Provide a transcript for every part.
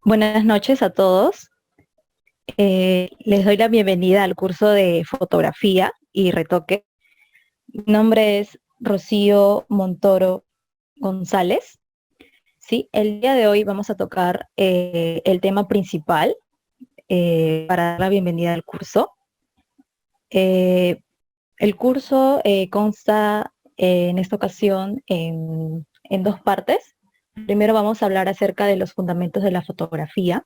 Buenas noches a todos. Les doy la bienvenida al curso de fotografía y retoque. Mi nombre es Rocío Montoro González. Sí, el día de hoy vamos a tocar el tema principal para dar la bienvenida al curso. Eh, el curso consta en esta ocasión en dos partes. Primero vamos a hablar acerca de los fundamentos de la fotografía.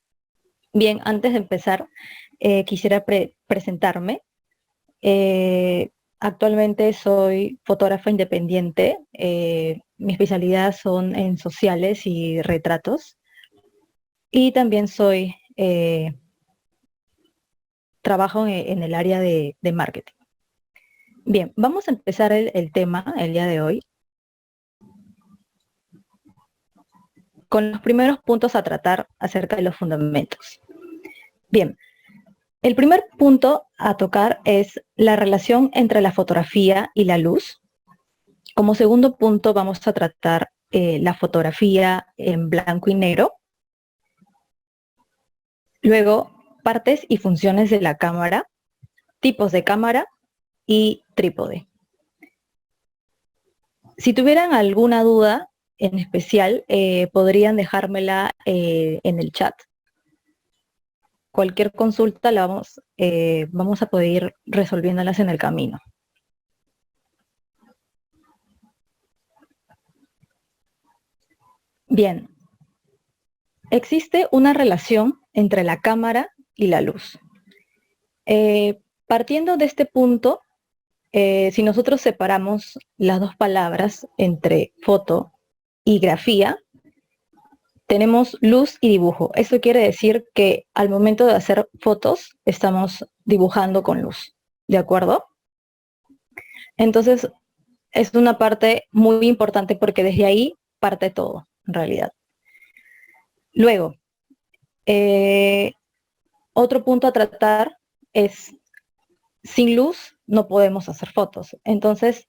Bien, antes de empezar, quisiera presentarme. Eh, Actualmente soy fotógrafa independiente. Mi especialidad son en sociales y retratos. Y también trabajo en el área de marketing. Bien, vamos a empezar el tema el día de hoy con los primeros puntos a tratar acerca de los fundamentos. Bien, el primer punto a tocar es la relación entre la fotografía y la luz. Como segundo punto vamos a tratar la fotografía en blanco y negro. Luego, partes y funciones de la cámara, tipos de cámara y trípode. Si tuvieran alguna duda en especial, podrían dejármela en el chat. Cualquier consulta vamos a poder ir resolviéndolas en el camino. Bien, existe una relación entre la cámara y la luz. Partiendo de este punto, si nosotros separamos las dos palabras entre foto y grafía, tenemos luz y dibujo. Eso quiere decir que al momento de hacer fotos estamos dibujando con luz, ¿de acuerdo? Entonces es una parte muy importante porque desde ahí parte todo, en realidad. Luego, eh, otro punto a tratar es, sin luz no podemos hacer fotos. Entonces,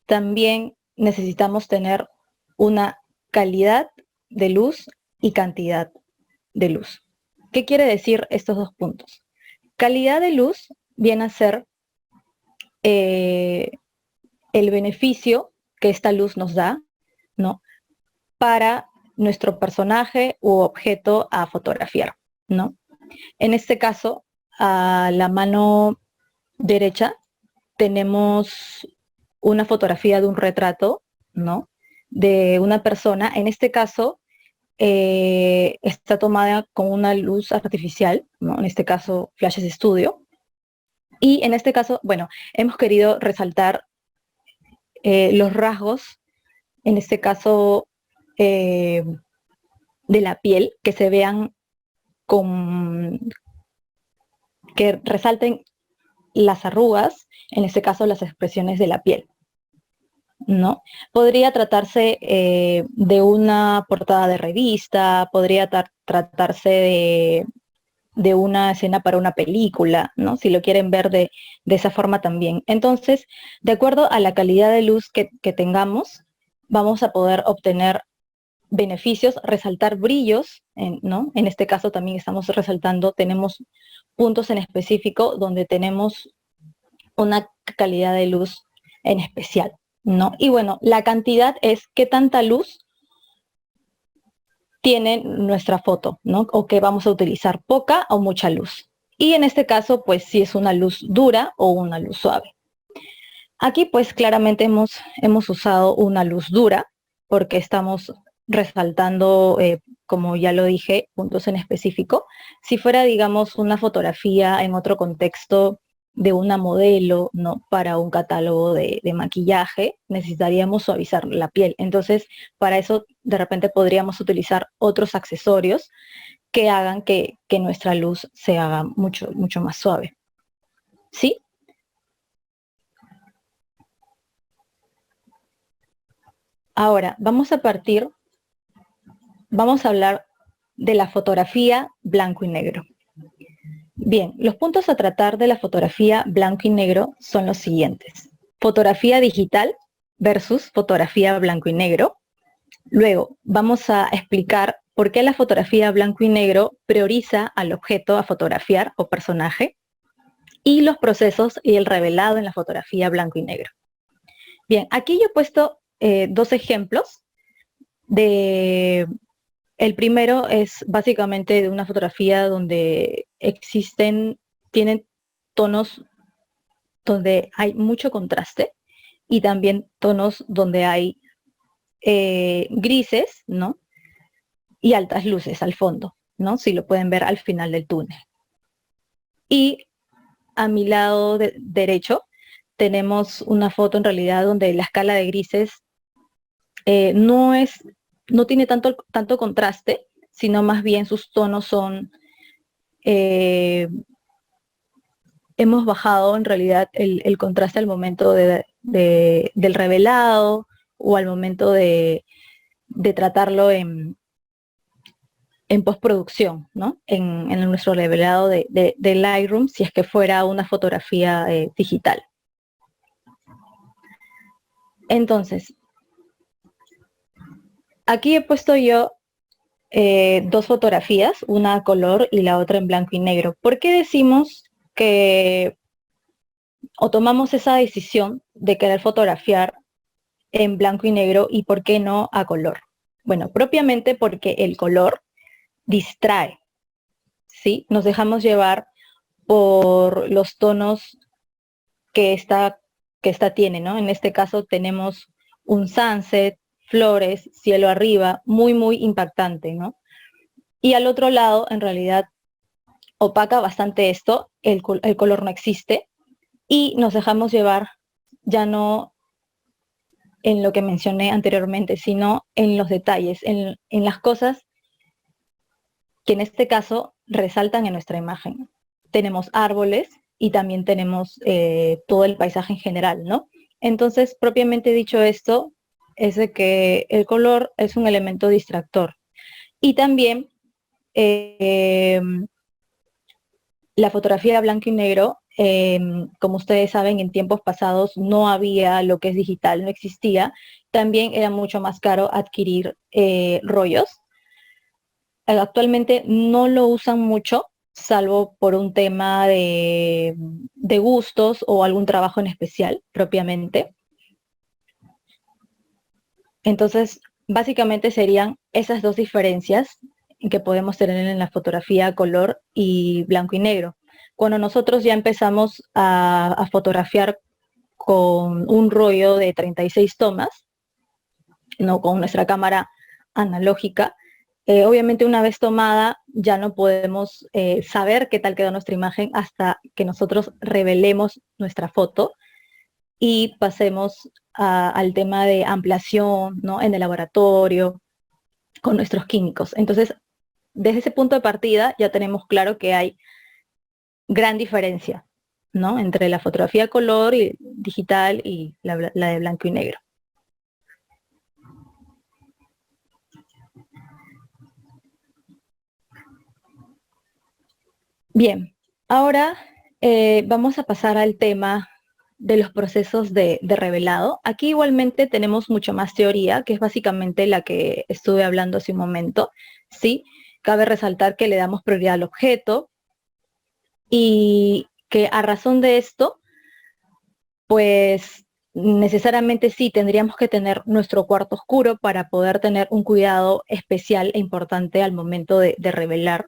también necesitamos tener una calidad de luz y cantidad de luz. ¿Qué quiere decir estos dos puntos? Calidad de luz viene a ser eh, el beneficio que esta luz nos da, ¿no? Para nuestro personaje u objeto a fotografiar, ¿no? En este caso, a la mano derecha tenemos una fotografía de un retrato, ¿no? De una persona. En este caso, está tomada con una luz artificial, ¿no? En este caso, Flashes Studio. Y en este caso, bueno, hemos querido resaltar los rasgos, en este caso, eh, de la piel, que se vean que resalten las arrugas, en este caso las expresiones de la piel, ¿no? Podría tratarse de una portada de revista, podría tratarse de una escena para una película, ¿no? Si lo quieren ver de esa forma también. Entonces, de acuerdo a la calidad de luz que tengamos, vamos a poder obtener beneficios, resaltar brillos, ¿no? En este caso también estamos resaltando, tenemos puntos en específico donde tenemos una calidad de luz en especial, ¿no? Y bueno, la cantidad es qué tanta luz tiene nuestra foto, ¿no? O que vamos a utilizar, poca o mucha luz. Y en este caso, pues si es una luz dura o una luz suave. Aquí pues claramente hemos usado una luz dura porque estamos resaltando, como ya lo dije, puntos en específico. Si fuera, digamos, una fotografía en otro contexto de una modelo, ¿no? Para un catálogo de maquillaje, necesitaríamos suavizar la piel. Entonces, para eso, de repente podríamos utilizar otros accesorios que hagan que nuestra luz se haga mucho, mucho más suave. ¿Sí? Ahora, vamos a hablar de la fotografía blanco y negro. Bien, los puntos a tratar de la fotografía blanco y negro son los siguientes. Fotografía digital versus fotografía blanco y negro. Luego vamos a explicar por qué la fotografía blanco y negro prioriza al objeto a fotografiar o personaje y los procesos y el revelado en la fotografía blanco y negro. Bien, aquí yo he puesto dos ejemplos. El primero es básicamente de una fotografía donde tienen tonos donde hay mucho contraste y también tonos donde hay grises, ¿no? Y altas luces al fondo, ¿no? Si lo pueden ver al final del túnel. Y a mi lado derecho tenemos una foto en realidad donde la escala de grises no tiene tanto contraste, sino más bien sus tonos son, hemos bajado en realidad el contraste al momento del revelado o al momento de tratarlo en postproducción, ¿no? En nuestro revelado de Lightroom, si es que fuera una fotografía digital. Entonces, aquí he puesto yo dos fotografías, una a color y la otra en blanco y negro. ¿Por qué decimos que o tomamos esa decisión de querer fotografiar en blanco y negro y por qué no a color? Bueno, propiamente porque el color distrae, ¿sí? Nos dejamos llevar por los tonos que esta tiene, ¿no? En este caso tenemos un sunset, flores, cielo arriba, muy, muy impactante, ¿no? Y al otro lado, en realidad, opaca bastante esto, el color no existe, y nos dejamos llevar ya no en lo que mencioné anteriormente, sino en los detalles, en las cosas que en este caso resaltan en nuestra imagen. Tenemos árboles y también tenemos todo el paisaje en general, ¿no? Entonces, propiamente dicho esto, es de que el color es un elemento distractor. Y también la fotografía blanco y negro, como ustedes saben, en tiempos pasados no había lo que es digital, no existía. También era mucho más caro adquirir rollos. Actualmente no lo usan mucho, salvo por un tema de gustos o algún trabajo en especial propiamente. Entonces, básicamente serían esas dos diferencias que podemos tener en la fotografía color y blanco y negro. Cuando nosotros ya empezamos a fotografiar con un rollo de 36 tomas, no con nuestra cámara analógica, obviamente una vez tomada ya no podemos saber qué tal quedó nuestra imagen hasta que nosotros revelemos nuestra foto y pasemos al tema de ampliación, ¿no? En el laboratorio, con nuestros químicos. Entonces, desde ese punto de partida ya tenemos claro que hay gran diferencia, ¿no? Entre la fotografía color y digital y la de blanco y negro. Bien, ahora vamos a pasar al tema de los procesos de revelado. Aquí igualmente tenemos mucho más teoría, que es básicamente la que estuve hablando hace un momento, ¿sí? Cabe resaltar que le damos prioridad al objeto y que a razón de esto, pues necesariamente sí tendríamos que tener nuestro cuarto oscuro para poder tener un cuidado especial e importante al momento de revelar,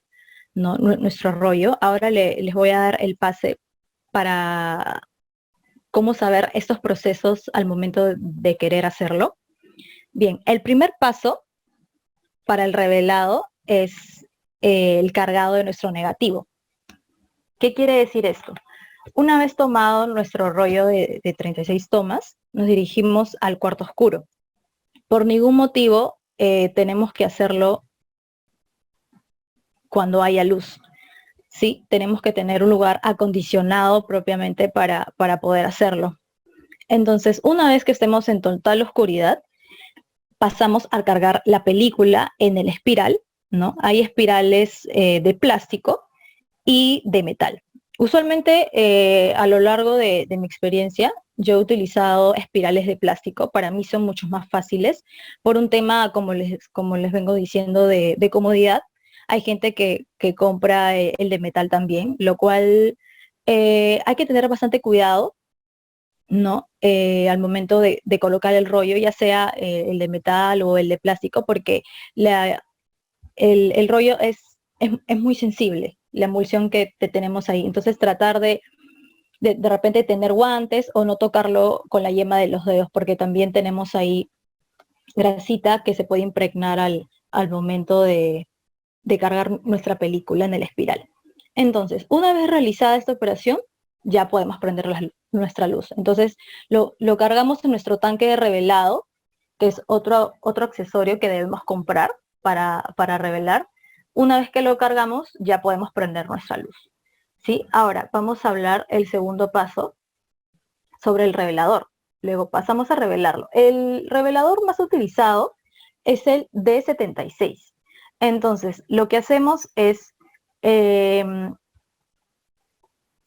¿no? Nuestro rollo. Ahora les voy a dar el pase para cómo saber estos procesos al momento de querer hacerlo. Bien, el primer paso para el revelado es el cargado de nuestro negativo. ¿Qué quiere decir esto? Una vez tomado nuestro rollo de 36 tomas, nos dirigimos al cuarto oscuro. Por ningún motivo tenemos que hacerlo cuando haya luz. Sí, tenemos que tener un lugar acondicionado propiamente para poder hacerlo. Entonces, una vez que estemos en total oscuridad, pasamos a cargar la película en el espiral, ¿no? Hay espirales de plástico y de metal. Usualmente, a lo largo de mi experiencia, yo he utilizado espirales de plástico. Para mí son mucho más fáciles por un tema, como les vengo diciendo, de comodidad. Hay gente que compra el de metal también, lo cual hay que tener bastante cuidado, ¿no? Al momento de colocar el rollo, ya sea el de metal o el de plástico, porque el rollo es muy sensible, la emulsión que tenemos ahí. Entonces tratar de repente tener guantes o no tocarlo con la yema de los dedos, porque también tenemos ahí grasita que se puede impregnar al momento de cargar nuestra película en el espiral. Entonces, una vez realizada esta operación, ya podemos prender nuestra luz. Entonces, lo cargamos en nuestro tanque de revelado, que es otro accesorio que debemos comprar para revelar. Una vez que lo cargamos, ya podemos prender nuestra luz. ¿Sí? Ahora, vamos a hablar el segundo paso sobre el revelador. Luego pasamos a revelarlo. El revelador más utilizado es el D76. Entonces, lo que hacemos es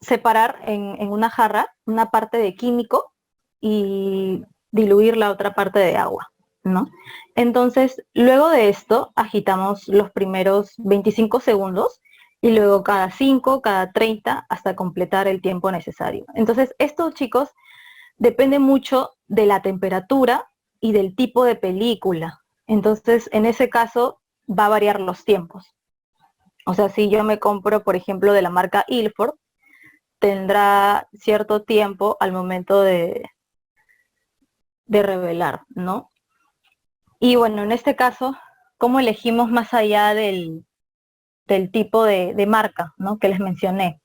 separar en una jarra una parte de químico y diluir la otra parte de agua, ¿no? Entonces, luego de esto, agitamos los primeros 25 segundos y luego cada 5, cada 30, hasta completar el tiempo necesario. Entonces, esto, chicos, depende mucho de la temperatura y del tipo de película. Entonces, en ese caso, va a variar los tiempos. O sea, si yo me compro, por ejemplo, de la marca Ilford, tendrá cierto tiempo al momento de revelar, ¿no? Y bueno, en este caso, ¿cómo elegimos más allá del tipo de marca, ¿no? Que les mencioné?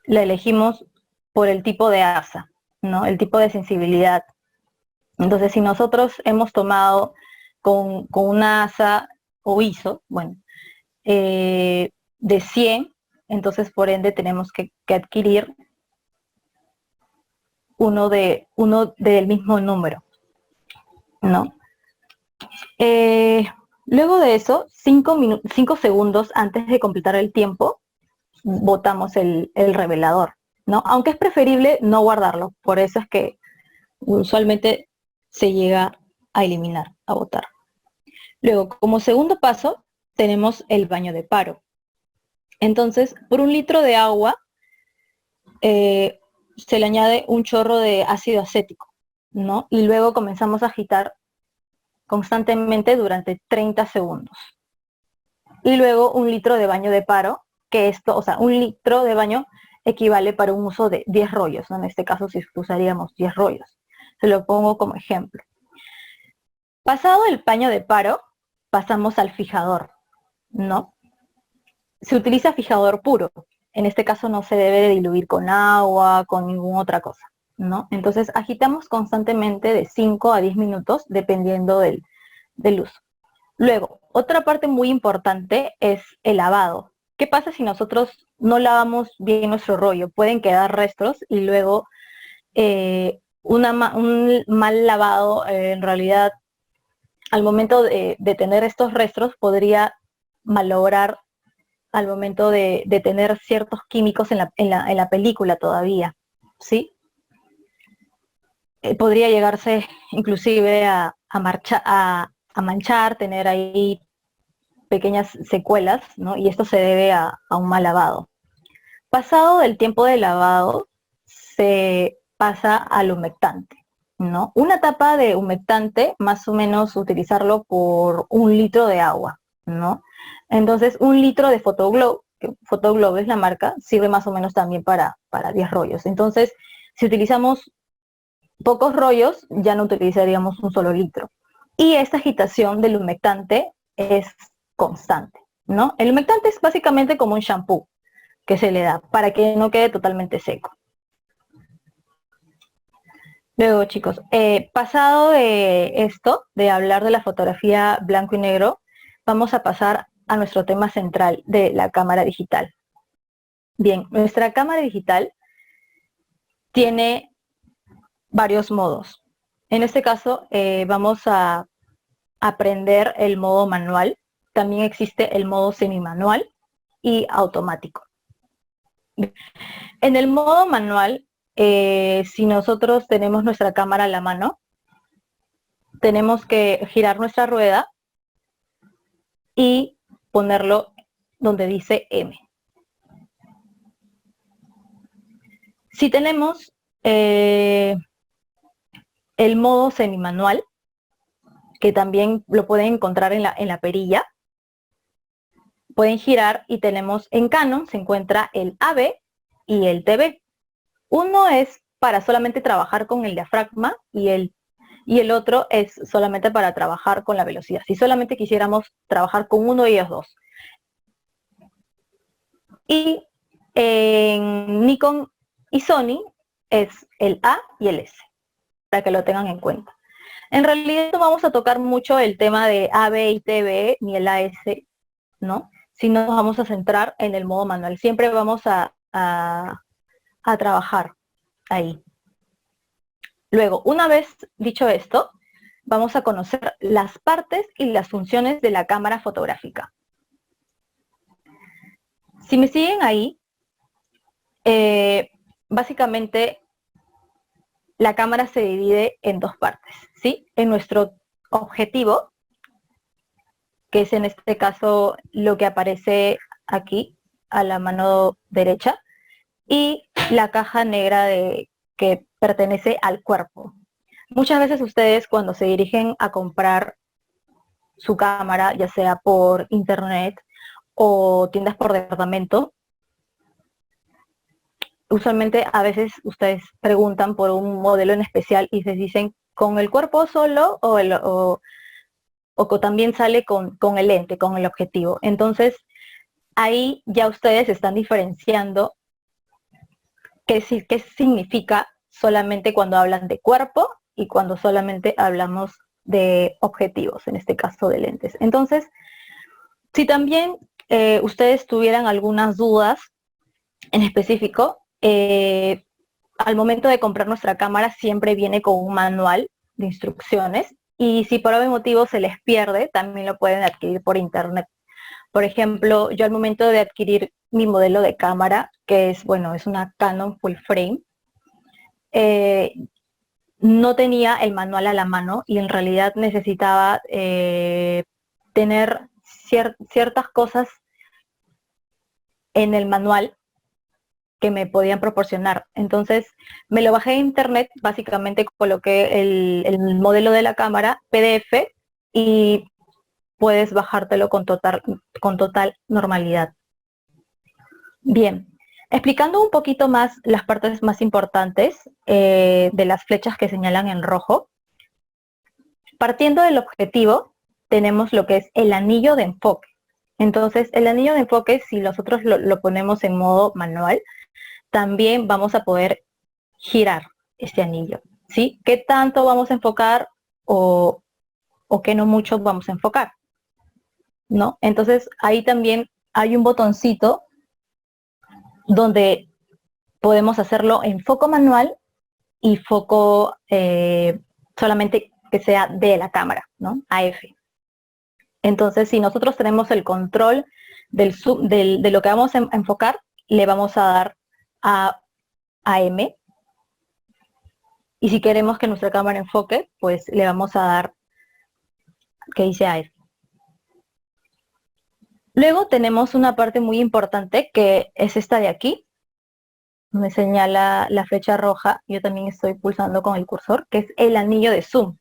La elegimos por el tipo de asa, ¿no? El tipo de sensibilidad. Entonces, si nosotros hemos tomado con una asa o ISO, bueno, de 100, entonces por ende tenemos que adquirir uno del mismo número, ¿no? Luego de eso, 5 segundos antes de completar el tiempo, botamos el revelador, ¿no? Aunque es preferible no guardarlo, por eso es que usualmente se llega a eliminar, a botar. Luego, como segundo paso, tenemos el baño de paro. Entonces, por 1 litro de agua, se le añade un chorro de ácido acético, ¿no? Y luego comenzamos a agitar constantemente durante 30 segundos. Y luego 1 litro de baño de paro, que esto, o sea, 1 litro de baño equivale para un uso de 10 rollos, ¿no? En este caso, si usaríamos 10 rollos. Se lo pongo como ejemplo. Pasado el paño de paro, pasamos al fijador, ¿no? Se utiliza fijador puro. En este caso no se debe de diluir con agua, con ninguna otra cosa, ¿no? Entonces agitamos constantemente de 5 a 10 minutos, dependiendo del uso. Luego, otra parte muy importante es el lavado. ¿Qué pasa si nosotros no lavamos bien nuestro rollo? Pueden quedar restos y luego un mal lavado en realidad al momento de tener estos restos podría malograr al momento de tener ciertos químicos en la película todavía, ¿sí? Podría llegarse inclusive a manchar, tener ahí pequeñas secuelas, ¿no? Y esto se debe a un mal lavado. Pasado el tiempo de lavado, se pasa al humectante, ¿no? Una tapa de humectante, más o menos utilizarlo por 1 litro de agua, ¿no? Entonces, 1 litro de Photoglow, que Photoglow es la marca, sirve más o menos también para 10 rollos. Entonces, si utilizamos pocos rollos, ya no utilizaríamos un solo litro. Y esta agitación del humectante es constante, ¿no? El humectante es básicamente como un shampoo que se le da para que no quede totalmente seco. Luego, chicos, pasado de esto, de hablar de la fotografía blanco y negro, vamos a pasar a nuestro tema central de la cámara digital. Bien, nuestra cámara digital tiene varios modos. En este caso, vamos a aprender el modo manual. También existe el modo semimanual y automático. En el modo manual, si nosotros tenemos nuestra cámara a la mano, tenemos que girar nuestra rueda y ponerlo donde dice M. Si tenemos el modo semimanual, que también lo pueden encontrar en la perilla, pueden girar y tenemos en Canon se encuentra el AB y el TB. Uno es para solamente trabajar con el diafragma y el otro es solamente para trabajar con la velocidad. Si solamente quisiéramos trabajar con uno de ellos dos. Y en Nikon y Sony es el A y el S, para que lo tengan en cuenta. En realidad no vamos a tocar mucho el tema de AB y TB ni el AS, ¿no? Sino nos vamos a centrar en el modo manual. Siempre vamos a trabajar ahí. Luego, una vez dicho esto, vamos a conocer las partes y las funciones de la cámara fotográfica. Si me siguen ahí, básicamente la cámara se divide en dos partes, ¿sí? En nuestro objetivo, que es en este caso lo que aparece aquí a la mano derecha, y la caja negra que pertenece al cuerpo. Muchas veces ustedes cuando se dirigen a comprar su cámara, ya sea por internet o tiendas por departamento, usualmente a veces ustedes preguntan por un modelo en especial y se dicen con el cuerpo solo o también sale con el lente, con el objetivo. Entonces, ahí ya ustedes están diferenciando qué significa solamente cuando hablan de cuerpo y cuando solamente hablamos de objetivos, en este caso de lentes. Entonces, si también ustedes tuvieran algunas dudas en específico, al momento de comprar nuestra cámara siempre viene con un manual de instrucciones y si por algún motivo se les pierde, también lo pueden adquirir por internet. Por ejemplo, yo al momento de adquirir mi modelo de cámara, que es, bueno, es una Canon Full Frame, no tenía el manual a la mano y en realidad necesitaba tener ciertas cosas en el manual que me podían proporcionar. Entonces me lo bajé de internet, básicamente coloqué el modelo de la cámara, PDF, y puedes bajártelo con total normalidad. Bien, explicando un poquito más las partes más importantes de las flechas que señalan en rojo. Partiendo del objetivo, tenemos lo que es el anillo de enfoque. Entonces, el anillo de enfoque, si nosotros lo ponemos en modo manual, también vamos a poder girar este anillo, ¿sí? ¿Qué tanto vamos a enfocar o qué no mucho vamos a enfocar? ¿No? Entonces, ahí también hay un botoncito donde podemos hacerlo en foco manual y foco solamente que sea de la cámara, ¿no? AF. Entonces, si nosotros tenemos el control del zoom, de lo que vamos a enfocar, le vamos a dar a AM. Y si queremos que nuestra cámara enfoque, pues le vamos a dar que dice AF. Luego tenemos una parte muy importante que es esta de aquí. Me señala la flecha roja, yo también estoy pulsando con el cursor, que es el anillo de zoom.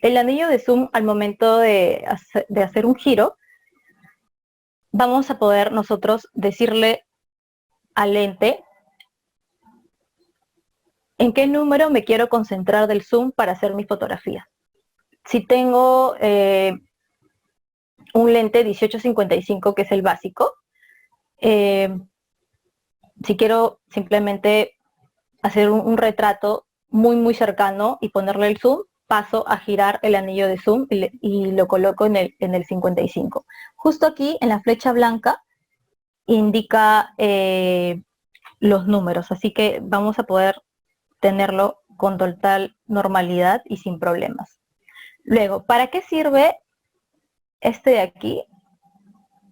El anillo de zoom, al momento de hacer un giro, vamos a poder nosotros decirle al lente en qué número me quiero concentrar del zoom para hacer mi fotografía. Si tengo un lente 18-55, que es el básico, si quiero simplemente hacer un retrato muy cercano y ponerle el zoom, paso a girar el anillo de zoom y lo coloco en el 55. Justo aquí, en la flecha blanca, indica los números, así que vamos a poder tenerlo con total normalidad y sin problemas. Luego, ¿para qué sirve este de aquí?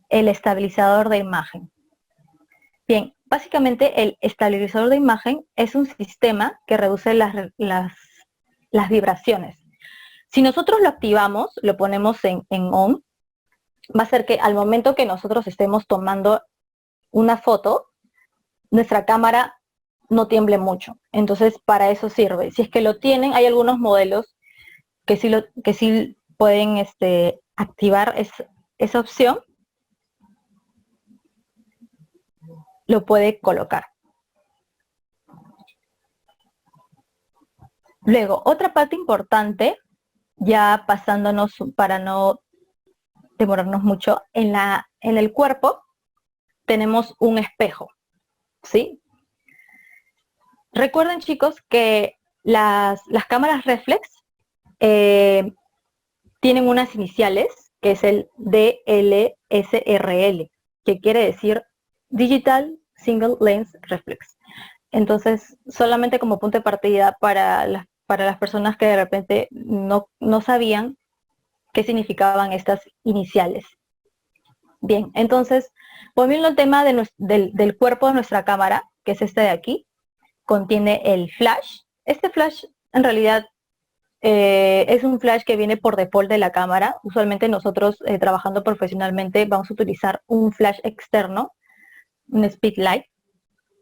El estabilizador de imagen. Bien, Básicamente el estabilizador de imagen es un sistema que reduce las vibraciones. Si nosotros lo activamos, lo ponemos en on, va a ser que al momento que nosotros estemos tomando una foto, nuestra cámara no tiemble mucho. Entonces, para eso sirve. Si es que lo tienen, hay algunos modelos que sí pueden activar esa opción, lo puede colocar. Luego, otra parte importante, ya pasándonos para no demorarnos mucho, en el cuerpo tenemos un espejo, ¿sí? Recuerden, chicos, que las cámaras reflex tienen unas iniciales, que es el DLSRL, que quiere decir Digital Single Lens Reflex. Entonces, solamente como punto de partida para las personas que de repente no sabían qué significaban estas iniciales. Bien, entonces, volviendo al tema del cuerpo de nuestra cámara, que es este de aquí, contiene el flash. Este flash en realidad es un flash que viene por default de la cámara. Usualmente nosotros trabajando profesionalmente vamos a utilizar un flash externo, un speedlight,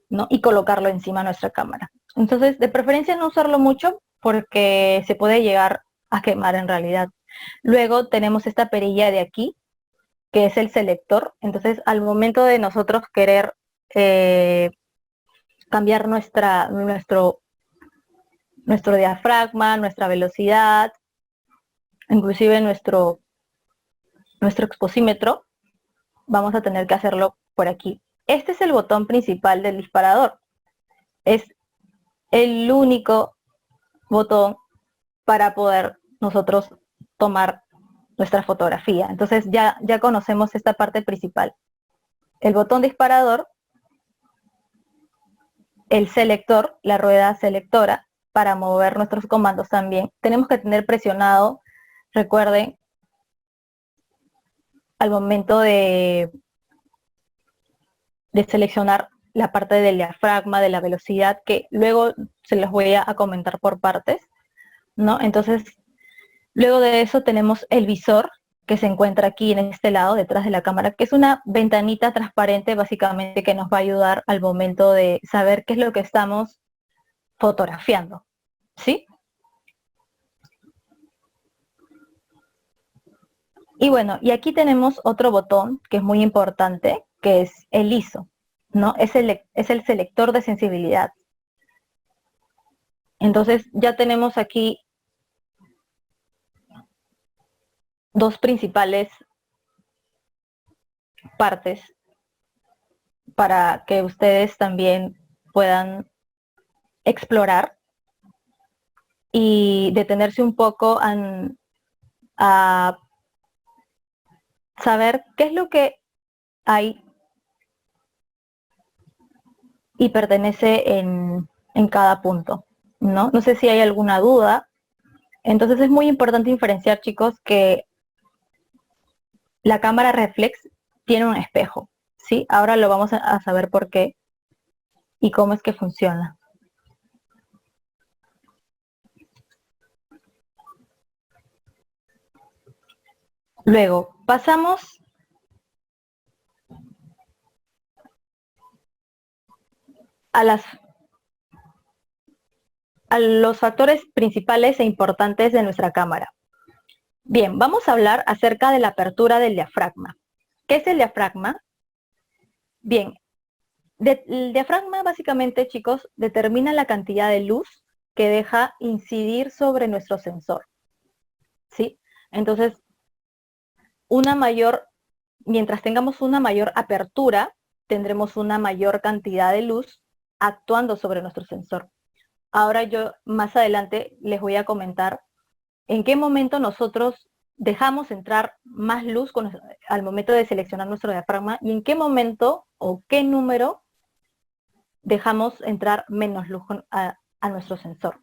¿no? Y colocarlo encima de nuestra cámara. Entonces, de preferencia no usarlo mucho porque se puede llegar a quemar en realidad. Luego tenemos esta perilla de aquí, que es el selector. Entonces, al momento de nosotros querer cambiar nuestro diafragma, nuestra velocidad, inclusive nuestro exposímetro, vamos a tener que hacerlo por aquí. Este es el botón principal del disparador. Es el único botón para poder nosotros tomar nuestra fotografía. Entonces ya conocemos esta parte principal. El botón disparador, el selector, la rueda selectora, para mover nuestros comandos también. Tenemos que tener presionado, recuerden, al momento de seleccionar la parte del diafragma, de la velocidad, que luego se los voy a comentar por partes, ¿no? Entonces, luego de eso tenemos el visor, que se encuentra aquí en este lado, detrás de la cámara, que es una ventanita transparente, básicamente, que nos va a ayudar al momento de saber qué es lo que estamos fotografiando, ¿sí? Y bueno, y aquí tenemos otro botón que es muy importante, que es el ISO, ¿no? Es el selector de sensibilidad. Entonces ya tenemos aquí dos principales partes para que ustedes también puedan explorar y detenerse un poco a saber qué es lo que hay y pertenece en cada punto, ¿no? No sé si hay alguna duda. Entonces es muy importante diferenciar, chicos, que la cámara reflex tiene un espejo, ¿sí? Ahora lo vamos a saber por qué y cómo es que funciona. Luego, pasamos a los factores principales e importantes de nuestra cámara. Bien, vamos a hablar acerca de la apertura del diafragma. ¿Qué es el diafragma? Bien, el diafragma básicamente, chicos, determina la cantidad de luz que deja incidir sobre nuestro sensor, ¿sí? Entonces, mientras tengamos una mayor apertura, tendremos una mayor cantidad de luz actuando sobre nuestro sensor. Ahora yo más adelante les voy a comentar en qué momento nosotros dejamos entrar más luz al momento de seleccionar nuestro diafragma y en qué momento o qué número dejamos entrar menos luz a nuestro sensor,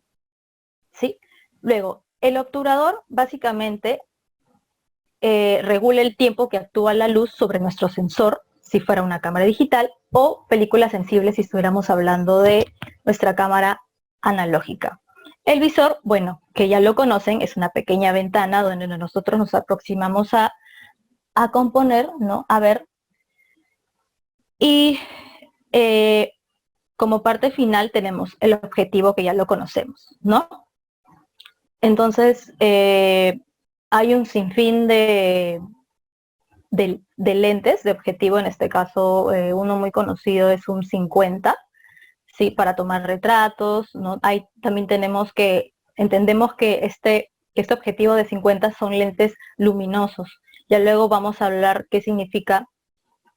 ¿sí? Luego, el obturador básicamente regula el tiempo que actúa la luz sobre nuestro sensor, si fuera una cámara digital, o película sensible si estuviéramos hablando de nuestra cámara analógica. El visor, bueno, que ya lo conocen, es una pequeña ventana donde nosotros nos aproximamos a componer, ¿no? A ver. Y como parte final tenemos el objetivo, que ya lo conocemos, ¿no? Entonces, hay un sinfín de lentes de objetivo. En este caso, uno muy conocido es un 50, ¿sí? Para tomar retratos, ¿no? También entendemos que este objetivo de 50 son lentes luminosos. Ya luego vamos a hablar qué significa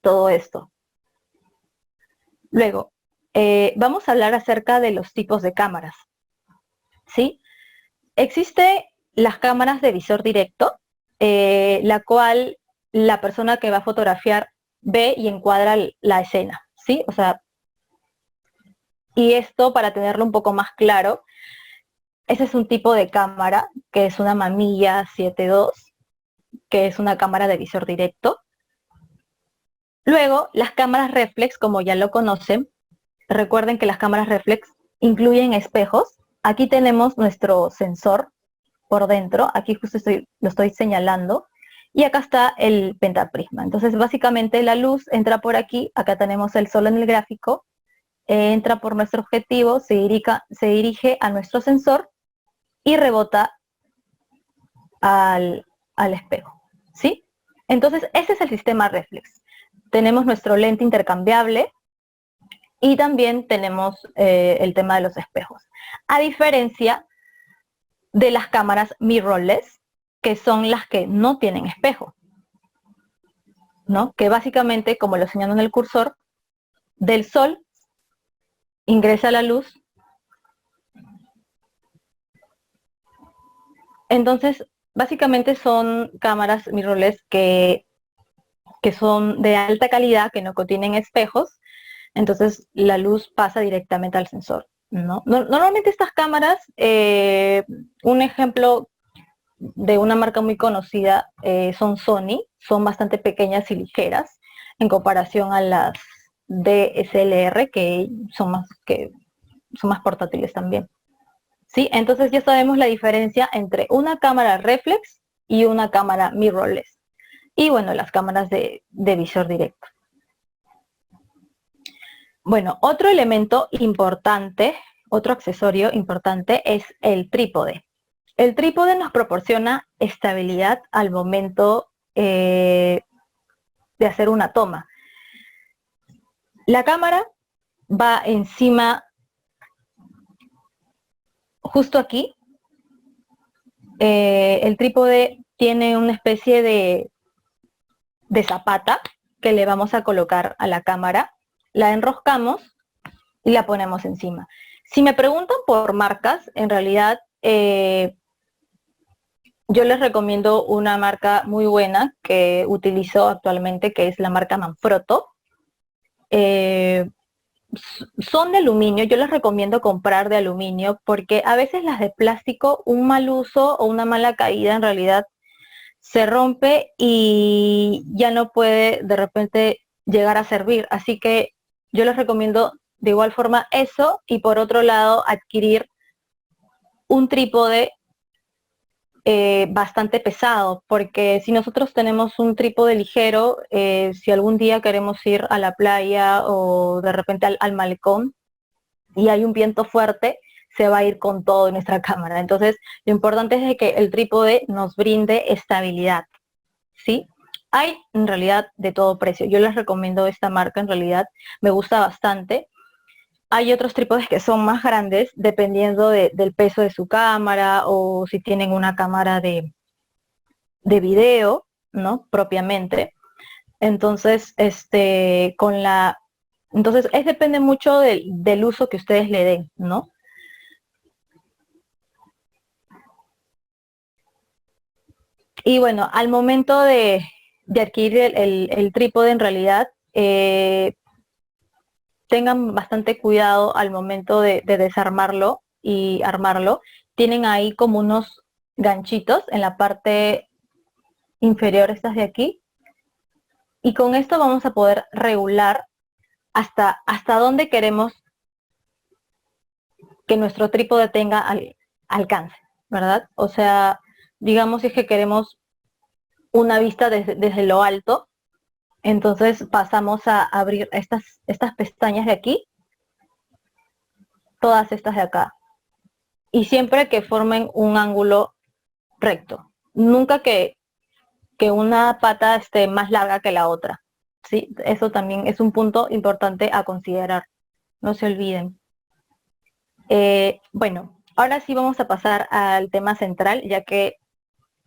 todo esto. Luego, vamos a hablar acerca de los tipos de cámaras, ¿sí? Existe las cámaras de visor directo, la cual la persona que va a fotografiar ve y encuadra la escena, ¿sí? O sea, y esto, para tenerlo un poco más claro, ese es un tipo de cámara, que es una Mamiya 7.2, que es una cámara de visor directo. Luego, las cámaras reflex, como ya lo conocen, recuerden que las cámaras reflex incluyen espejos. Aquí tenemos nuestro sensor por dentro, aquí justo lo estoy señalando, y acá está el pentaprisma. Entonces, básicamente la luz entra por aquí, acá tenemos el sol en el gráfico, entra por nuestro objetivo, se dirige a nuestro sensor y rebota al espejo, ¿sí? Entonces, ese es el sistema reflex. Tenemos nuestro lente intercambiable y también tenemos el tema de los espejos. A diferencia de las cámaras mirrorless, que son las que no tienen espejo, ¿no? Que básicamente, como lo señalo en el cursor, del sol ingresa la luz. Entonces, básicamente son cámaras mirrorless que son de alta calidad, que no contienen espejos, entonces la luz pasa directamente al sensor, ¿no? Normalmente estas cámaras, un ejemplo de una marca muy conocida, son Sony, son bastante pequeñas y ligeras en comparación a las DSLR, que son más portátiles también. ¿Sí? Entonces ya sabemos la diferencia entre una cámara reflex y una cámara mirrorless. Y bueno, las cámaras de visor directo. Bueno, otro elemento importante, otro accesorio importante es el trípode. El trípode nos proporciona estabilidad al momento de hacer una toma. La cámara va encima, justo aquí. El trípode tiene una especie de zapata que le vamos a colocar a la cámara. La enroscamos y la ponemos encima. Si me preguntan por marcas, en realidad yo les recomiendo una marca muy buena que utilizo actualmente, que es la marca Manfrotto. Son de aluminio, yo les recomiendo comprar de aluminio porque a veces las de plástico, un mal uso o una mala caída en realidad se rompe y ya no puede de repente llegar a servir. Así que yo les recomiendo de igual forma eso, y por otro lado adquirir un trípode bastante pesado, porque si nosotros tenemos un trípode ligero, si algún día queremos ir a la playa o de repente al malecón y hay un viento fuerte, se va a ir con todo en nuestra cámara. Entonces, lo importante es de que el trípode nos brinde estabilidad, ¿sí? Hay en realidad de todo precio. Yo les recomiendo esta marca, en realidad me gusta bastante. Hay otros trípodes que son más grandes dependiendo del peso de su cámara, o si tienen una cámara de video, ¿no? Propiamente. Entonces, entonces depende mucho del uso que ustedes le den, ¿no? Y bueno, al momento de adquirir el trípode, en realidad, tengan bastante cuidado al momento de desarmarlo y armarlo. Tienen ahí como unos ganchitos en la parte inferior, estas de aquí, y con esto vamos a poder regular hasta dónde queremos que nuestro trípode tenga alcance, ¿verdad? O sea, digamos si es que queremos una vista desde lo alto, entonces pasamos a abrir estas pestañas de aquí, todas estas de acá, y siempre que formen un ángulo recto. Nunca que una pata esté más larga que la otra. ¿Sí? Eso también es un punto importante a considerar. No se olviden. Bueno, ahora sí vamos a pasar al tema central, ya que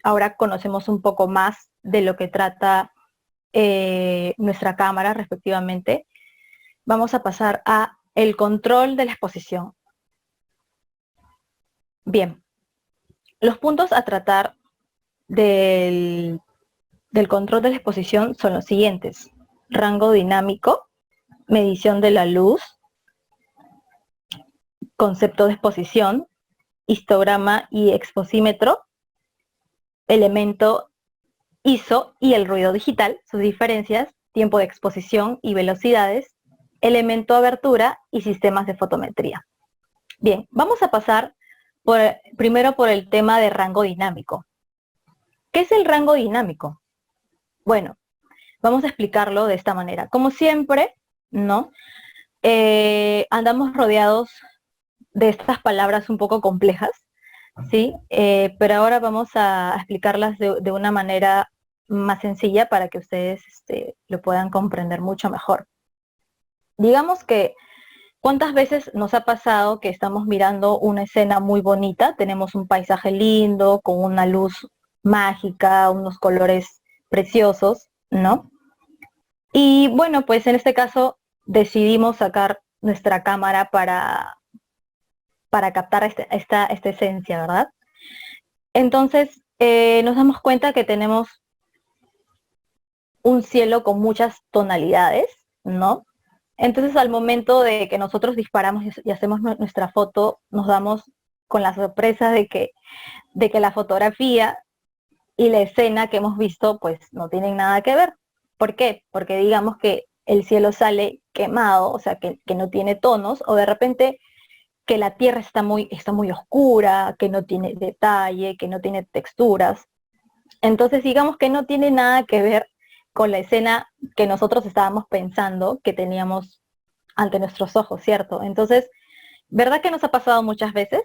ahora conocemos un poco más de lo que trata nuestra cámara respectivamente. Vamos a pasar a el control de la exposición. Bien, los puntos a tratar del control de la exposición son los siguientes: rango dinámico, medición de la luz, concepto de exposición, histograma y exposímetro, elemento ISO y el ruido digital, sus diferencias, tiempo de exposición y velocidades, elemento abertura y sistemas de fotometría. Bien, vamos a pasar primero por el tema de rango dinámico. ¿Qué es el rango dinámico? Bueno, vamos a explicarlo de esta manera. Como siempre, ¿no? Andamos rodeados de estas palabras un poco complejas, ¿sí? Pero ahora vamos a explicarlas de una manera más sencilla para que ustedes lo puedan comprender mucho mejor. Digamos que, ¿cuántas veces nos ha pasado que estamos mirando una escena muy bonita? Tenemos un paisaje lindo, con una luz mágica, unos colores preciosos, ¿no? Y bueno, pues en este caso decidimos sacar nuestra cámara para captar esta esencia, ¿verdad? Entonces nos damos cuenta que tenemos un cielo con muchas tonalidades, ¿no? Entonces al momento de que nosotros disparamos y hacemos nuestra foto, nos damos con la sorpresa de que la fotografía y la escena que hemos visto pues no tienen nada que ver. ¿Por qué? Porque digamos que el cielo sale quemado, o sea que no tiene tonos, o de repente que la tierra está muy oscura, que no tiene detalle, que no tiene texturas. Entonces digamos que no tiene nada que ver con la escena que nosotros estábamos pensando que teníamos ante nuestros ojos, ¿cierto? Entonces, ¿verdad que nos ha pasado muchas veces?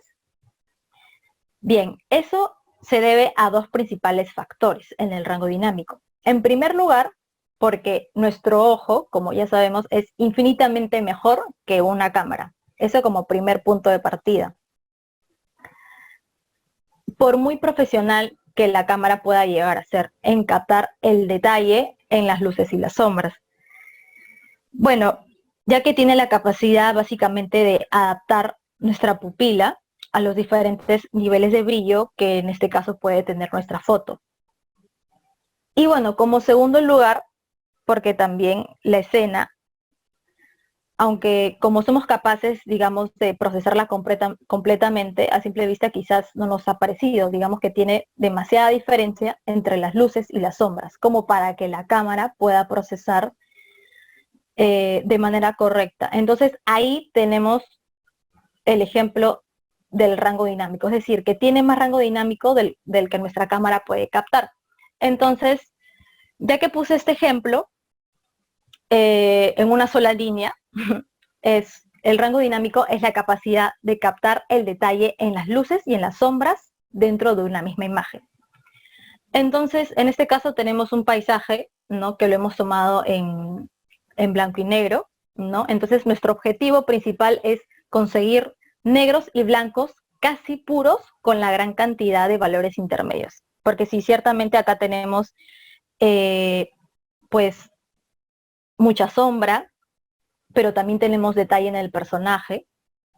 Bien, eso se debe a dos principales factores en el rango dinámico. En primer lugar, porque nuestro ojo, como ya sabemos, es infinitamente mejor que una cámara. Eso como primer punto de partida. Por muy profesional que la cámara pueda llegar a ser en captar el detalle en las luces y las sombras. Bueno, ya que tiene la capacidad básicamente de adaptar nuestra pupila a los diferentes niveles de brillo que en este caso puede tener nuestra foto. Y bueno, como segundo lugar, porque también la escena, aunque como somos capaces, digamos, de procesarla completamente, a simple vista quizás no nos ha parecido, digamos que tiene demasiada diferencia entre las luces y las sombras, como para que la cámara pueda procesar de manera correcta. Entonces ahí tenemos el ejemplo del rango dinámico, es decir, que tiene más rango dinámico del que nuestra cámara puede captar. Entonces, ya que puse este ejemplo en una sola línea, el rango dinámico es la capacidad de captar el detalle en las luces y en las sombras dentro de una misma imagen. Entonces, en este caso tenemos un paisaje, ¿no? Que lo hemos tomado en blanco y negro, ¿no? Entonces, nuestro objetivo principal es conseguir negros y blancos casi puros con la gran cantidad de valores intermedios. Porque sí, ciertamente acá tenemos pues mucha sombra, pero también tenemos detalle en el personaje,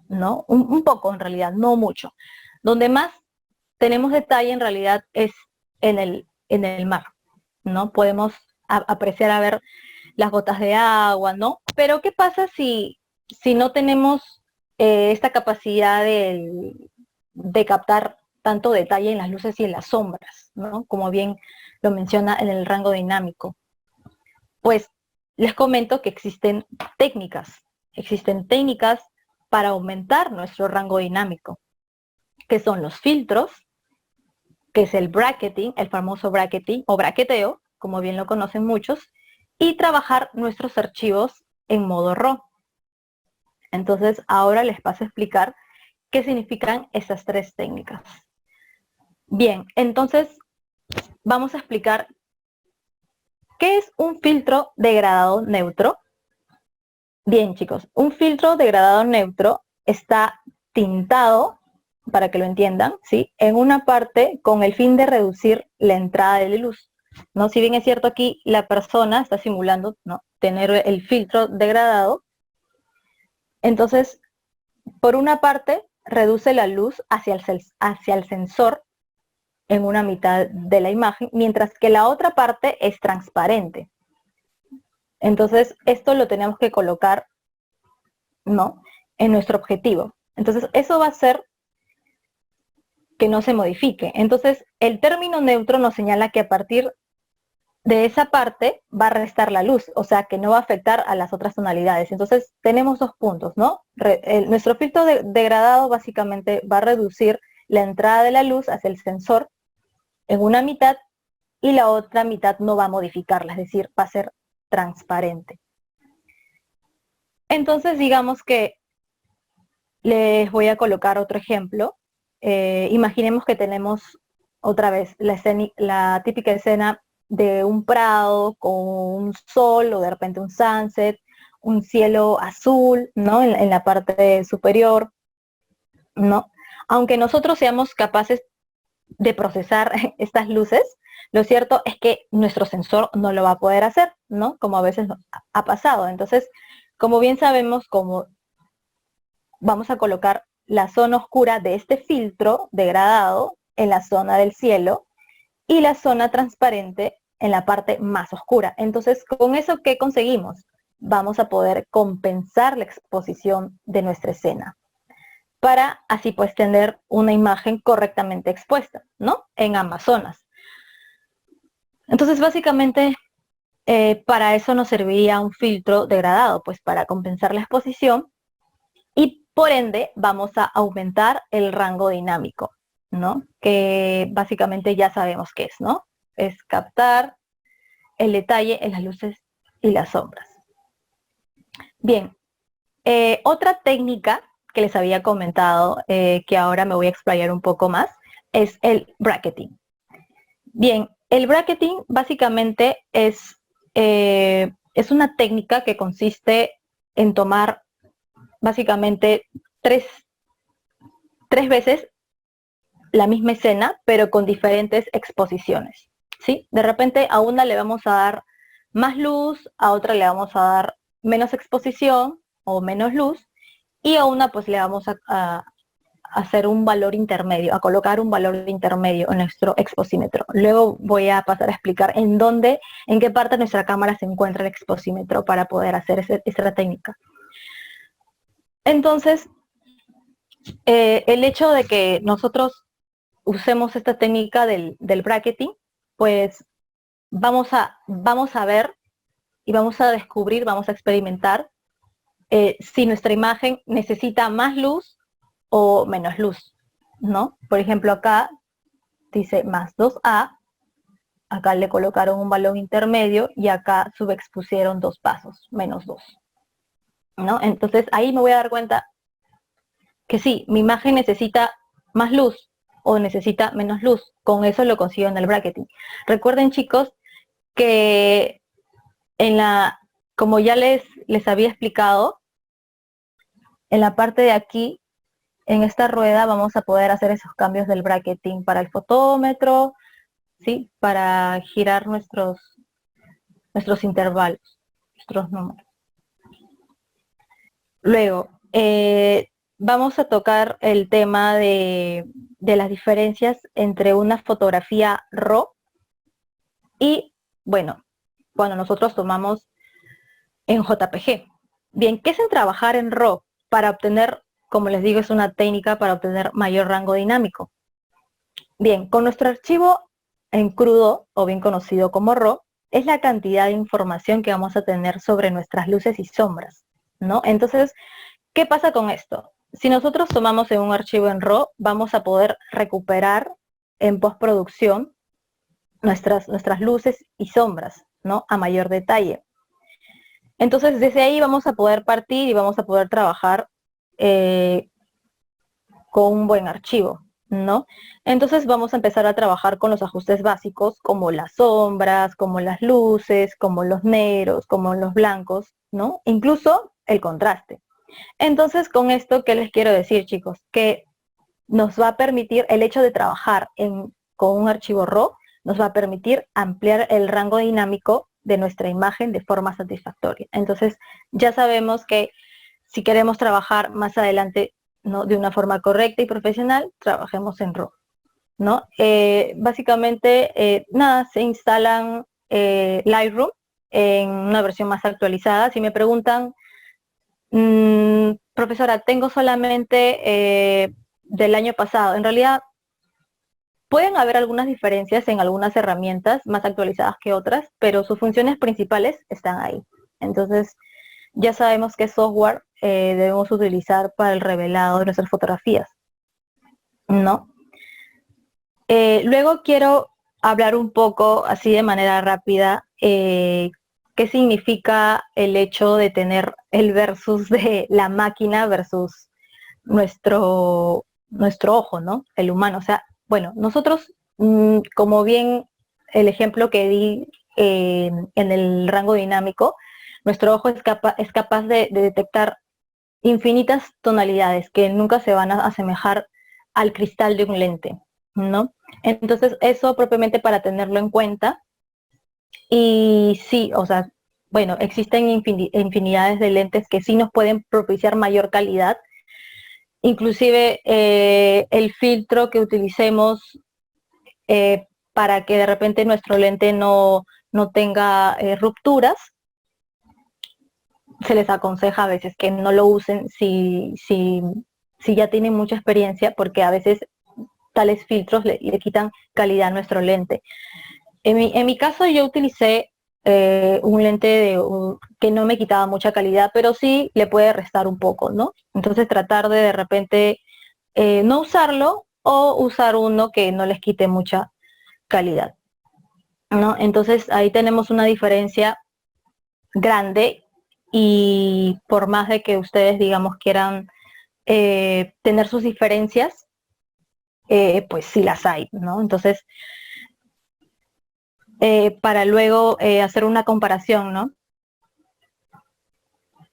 ¿no? Un poco en realidad, no mucho. Donde más tenemos detalle en realidad es en el mar, ¿no? Podemos apreciar a ver las gotas de agua, ¿no? Pero ¿qué pasa si no tenemos esta capacidad de captar tanto detalle en las luces y en las sombras, ¿no? Como bien lo menciona en el rango dinámico. pues les comento que existen técnicas para aumentar nuestro rango dinámico, que son los filtros, que es el bracketing, el famoso bracketing o braqueteo, como bien lo conocen muchos, y trabajar nuestros archivos en modo RAW. Entonces, ahora les paso a explicar qué significan esas tres técnicas. Bien, entonces vamos a explicar qué es un filtro degradado neutro. Bien, chicos, un filtro degradado neutro está tintado, para que lo entiendan, ¿sí? En una parte con el fin de reducir la entrada de la luz, ¿no? Si bien es cierto aquí la persona está simulando, ¿no?, tener el filtro degradado, entonces, por una parte, reduce la luz hacia el sensor en una mitad de la imagen, mientras que la otra parte es transparente. Entonces, esto lo tenemos que colocar, ¿no?, en nuestro objetivo. Entonces, eso va a hacer que no se modifique. Entonces, el término neutro nos señala que a partir de esa parte va a restar la luz, o sea, que no va a afectar a las otras tonalidades. Entonces, tenemos dos puntos, ¿no? Nuestro filtro degradado básicamente va a reducir la entrada de la luz hacia el sensor en una mitad y la otra mitad no va a modificarla, es decir, va a ser transparente. Entonces, digamos que les voy a colocar otro ejemplo. Imaginemos que tenemos otra vez la típica escena de un prado con un sol o de repente un sunset, un cielo azul, ¿no?, en la parte superior, ¿no? Aunque nosotros seamos capaces de procesar estas luces, lo cierto es que nuestro sensor no lo va a poder hacer, ¿no?, como a veces ha pasado. Entonces, como bien sabemos, como vamos a colocar la zona oscura de este filtro degradado en la zona del cielo y la zona transparente en la parte más oscura. Entonces, ¿con eso qué conseguimos? Vamos a poder compensar la exposición de nuestra escena para así pues tener una imagen correctamente expuesta, ¿no?, en ambas zonas. Entonces, básicamente, para eso nos serviría un filtro degradado, pues para compensar la exposición y por ende vamos a aumentar el rango dinámico, ¿no?, que básicamente ya sabemos qué es, ¿no? Es captar el detalle en las luces y las sombras. Bien, otra técnica que les había comentado, que ahora me voy a explayar un poco más, es el bracketing. Bien, el bracketing básicamente es una técnica que consiste en tomar básicamente tres veces la misma escena, pero con diferentes exposiciones, ¿sí? De repente a una le vamos a dar más luz, a otra le vamos a dar menos exposición o menos luz, y a una pues le vamos a hacer un valor intermedio, a colocar un valor intermedio en nuestro exposímetro. Luego voy a pasar a explicar en qué parte de nuestra cámara se encuentra el exposímetro para poder hacer esa técnica. Entonces, el hecho de que nosotros usemos esta técnica del bracketing, pues vamos a ver y vamos a descubrir, vamos a experimentar si nuestra imagen necesita más luz o menos luz, ¿no? Por ejemplo, acá dice más 2A, acá le colocaron un valor intermedio y acá subexpusieron 2 pasos, menos 2, ¿no? Entonces ahí me voy a dar cuenta que sí, mi imagen necesita más luz o necesita menos luz. Con eso lo consigo en el bracketing. Recuerden, chicos, que como ya les había explicado, en la parte de aquí, en esta rueda, vamos a poder hacer esos cambios del bracketing para el fotómetro, ¿sí?, para girar nuestros intervalos, nuestros números. Luego, vamos a tocar el tema de las diferencias entre una fotografía RAW y, bueno, cuando nosotros tomamos en JPG. Bien, ¿qué es en trabajar en RAW? Para obtener, como les digo, es una técnica para obtener mayor rango dinámico. Bien, con nuestro archivo en crudo, o bien conocido como RAW, es la cantidad de información que vamos a tener sobre nuestras luces y sombras, ¿no? Entonces, ¿qué pasa con esto? Si nosotros tomamos en un archivo en RAW, vamos a poder recuperar en postproducción nuestras luces y sombras, ¿no? A mayor detalle. Entonces, desde ahí vamos a poder partir y vamos a poder trabajar con un buen archivo, ¿no? Entonces vamos a empezar a trabajar con los ajustes básicos, como las sombras, como las luces, como los negros, como los blancos, ¿no? Incluso el contraste. Entonces, con esto, ¿qué les quiero decir, chicos? Que nos va a permitir, el hecho de trabajar con un archivo RAW, nos va a permitir ampliar el rango dinámico de nuestra imagen de forma satisfactoria. Entonces, ya sabemos que si queremos trabajar más adelante, ¿no?, de una forma correcta y profesional, trabajemos en RAW, ¿no? Básicamente, nada, se instalan Lightroom en una versión más actualizada. Si me preguntan, profesora, tengo solamente del año pasado. En realidad, pueden haber algunas diferencias en algunas herramientas más actualizadas que otras, pero sus funciones principales están ahí. Entonces, ya sabemos qué software debemos utilizar para el revelado de nuestras fotografías, ¿no? Luego quiero hablar un poco, así de manera rápida, qué significa el hecho de tener el versus de la máquina versus nuestro ojo, ¿no? El humano. O sea, bueno, nosotros, como bien el ejemplo que di en el rango dinámico, nuestro ojo es capaz de detectar infinitas tonalidades que nunca se van a asemejar al cristal de un lente, ¿no? Entonces, eso propiamente para tenerlo en cuenta. Y sí, o sea, bueno, existen infinidades de lentes que sí nos pueden propiciar mayor calidad. Inclusive el filtro que utilicemos para que de repente nuestro lente no tenga rupturas, se les aconseja a veces que no lo usen si ya tienen mucha experiencia, porque a veces tales filtros le quitan calidad a nuestro lente. En mi caso yo utilicé un lente que no me quitaba mucha calidad, pero sí le puede restar un poco, ¿no? Entonces tratar de repente no usarlo o usar uno que no les quite mucha calidad, ¿no? Entonces ahí tenemos una diferencia grande, y por más de que ustedes, digamos, quieran tener sus diferencias, pues sí las hay, ¿no? Entonces, para luego hacer una comparación, ¿no?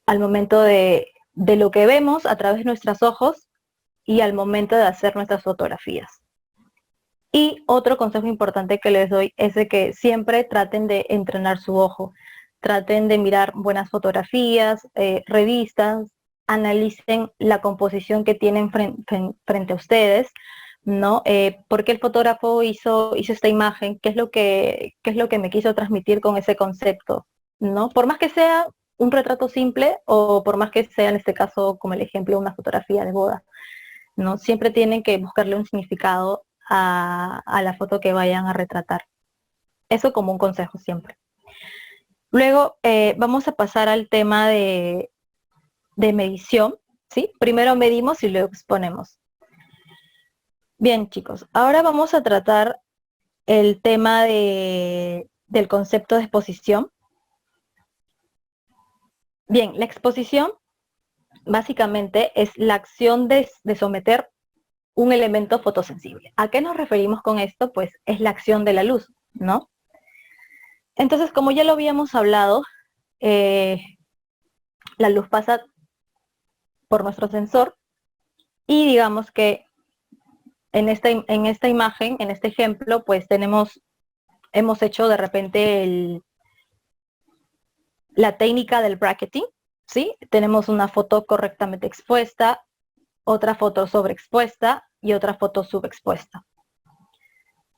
Al momento de lo que vemos a través de nuestros ojos y al momento de hacer nuestras fotografías. Y otro consejo importante que les doy es de que siempre traten de entrenar su ojo. Traten de mirar buenas fotografías, revistas, analicen la composición que tienen frente a ustedes, ¿no? ¿Por qué el fotógrafo hizo esta imagen? ¿Qué es lo que me quiso transmitir con ese concepto? ¿No? Por más que sea un retrato simple o por más que sea, en este caso, como el ejemplo, una fotografía de boda, ¿no? Siempre tienen que buscarle un significado a la foto que vayan a retratar. Eso como un consejo siempre. Luego vamos a pasar al tema de medición, ¿sí? Primero medimos y luego exponemos. Bien, chicos, ahora vamos a tratar el tema del concepto de exposición. Bien, la exposición básicamente es la acción de someter un elemento fotosensible. ¿A qué nos referimos con esto? Pues es la acción de la luz, ¿no? Entonces, como ya lo habíamos hablado, la luz pasa por nuestro sensor y digamos que en esta imagen, en este ejemplo, pues hemos hecho de repente la técnica del bracketing, ¿sí? Tenemos una foto correctamente expuesta, otra foto sobreexpuesta y otra foto subexpuesta.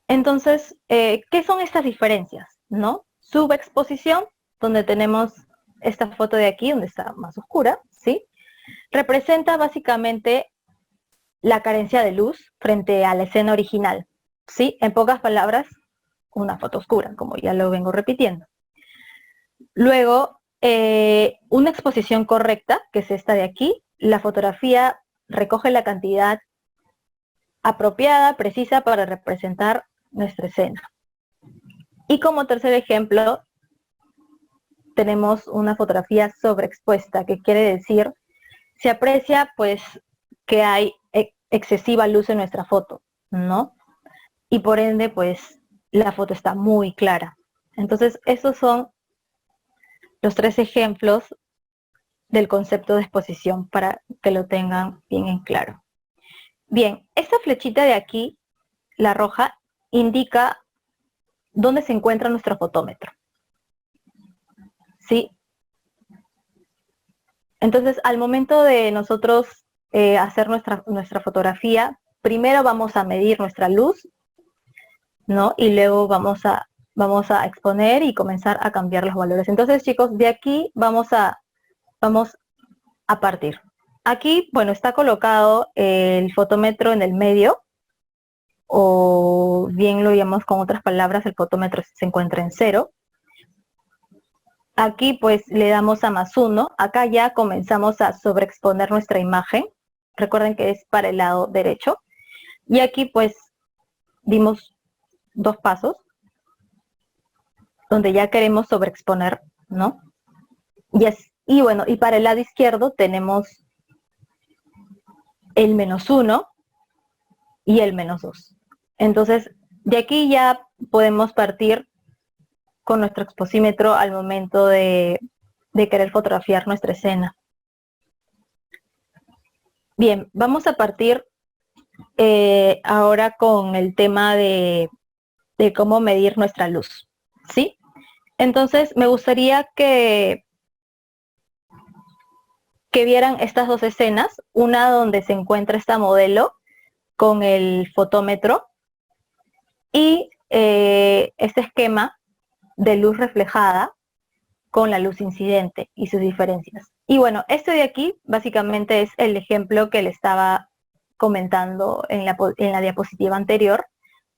Entonces, ¿qué son estas diferencias, no? Subexposición, donde tenemos esta foto de aquí, donde está más oscura, ¿sí? Representa básicamente la carencia de luz frente a la escena original, ¿sí? En pocas palabras, una foto oscura, como ya lo vengo repitiendo. Luego, una exposición correcta, que es esta de aquí, la fotografía recoge la cantidad apropiada, precisa para representar nuestra escena. Y como tercer ejemplo, tenemos una fotografía sobreexpuesta, que quiere decir, se aprecia pues que hay excesiva luz en nuestra foto, ¿no? Y por ende, pues la foto está muy clara. Entonces, esos son los 3 ejemplos del concepto de exposición para que lo tengan bien en claro. Bien, esta flechita de aquí, la roja, indica dónde se encuentra nuestro fotómetro. ¿Sí? Entonces, al momento de nosotros hacer nuestra fotografía, primero vamos a medir nuestra luz, ¿no? Y luego vamos a exponer y comenzar a cambiar los valores. Entonces, chicos, de aquí vamos a partir. Aquí, bueno, está colocado el fotómetro en el medio, o bien lo llamamos con otras palabras, el fotómetro se encuentra en 0. Aquí pues le damos a +1. Acá ya comenzamos a sobreexponer nuestra imagen. Recuerden que es para el lado derecho. Y aquí pues dimos 2 pasos, donde ya queremos sobreexponer, ¿no? Y bueno, y para el lado izquierdo tenemos el -1 y el -2. Entonces, de aquí ya podemos partir con nuestro exposímetro al momento de querer fotografiar nuestra escena. Bien, vamos a partir ahora con el tema de cómo medir nuestra luz, ¿sí? Entonces, me gustaría que vieran estas 2 escenas, una donde se encuentra esta modelo con el fotómetro y este esquema de luz reflejada con la luz incidente y sus diferencias. Y bueno, este de aquí básicamente es el ejemplo que le estaba comentando en la diapositiva anterior,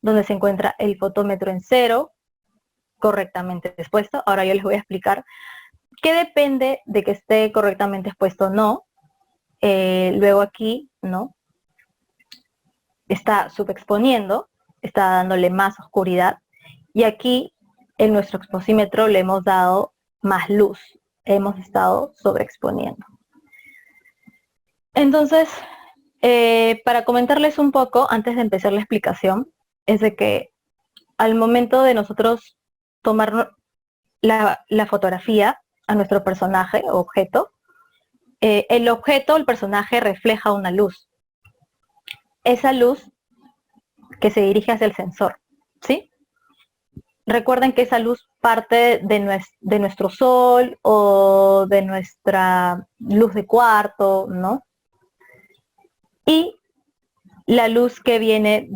donde se encuentra el fotómetro en 0, correctamente expuesto. Ahora yo les voy a explicar qué depende de que esté correctamente expuesto o no. Luego aquí, ¿no? Está subexponiendo, está dándole más oscuridad. Y aquí en nuestro exposímetro le hemos dado más luz. Hemos estado sobreexponiendo. Entonces, para comentarles un poco, antes de empezar la explicación, es de que al momento de nosotros tomar la fotografía a nuestro personaje o objeto, el objeto, el personaje refleja una luz. Esa luz que se dirige hacia el sensor, ¿sí? Recuerden que esa luz parte de nuestro sol o de nuestra luz de cuarto, ¿no? Y la luz que viene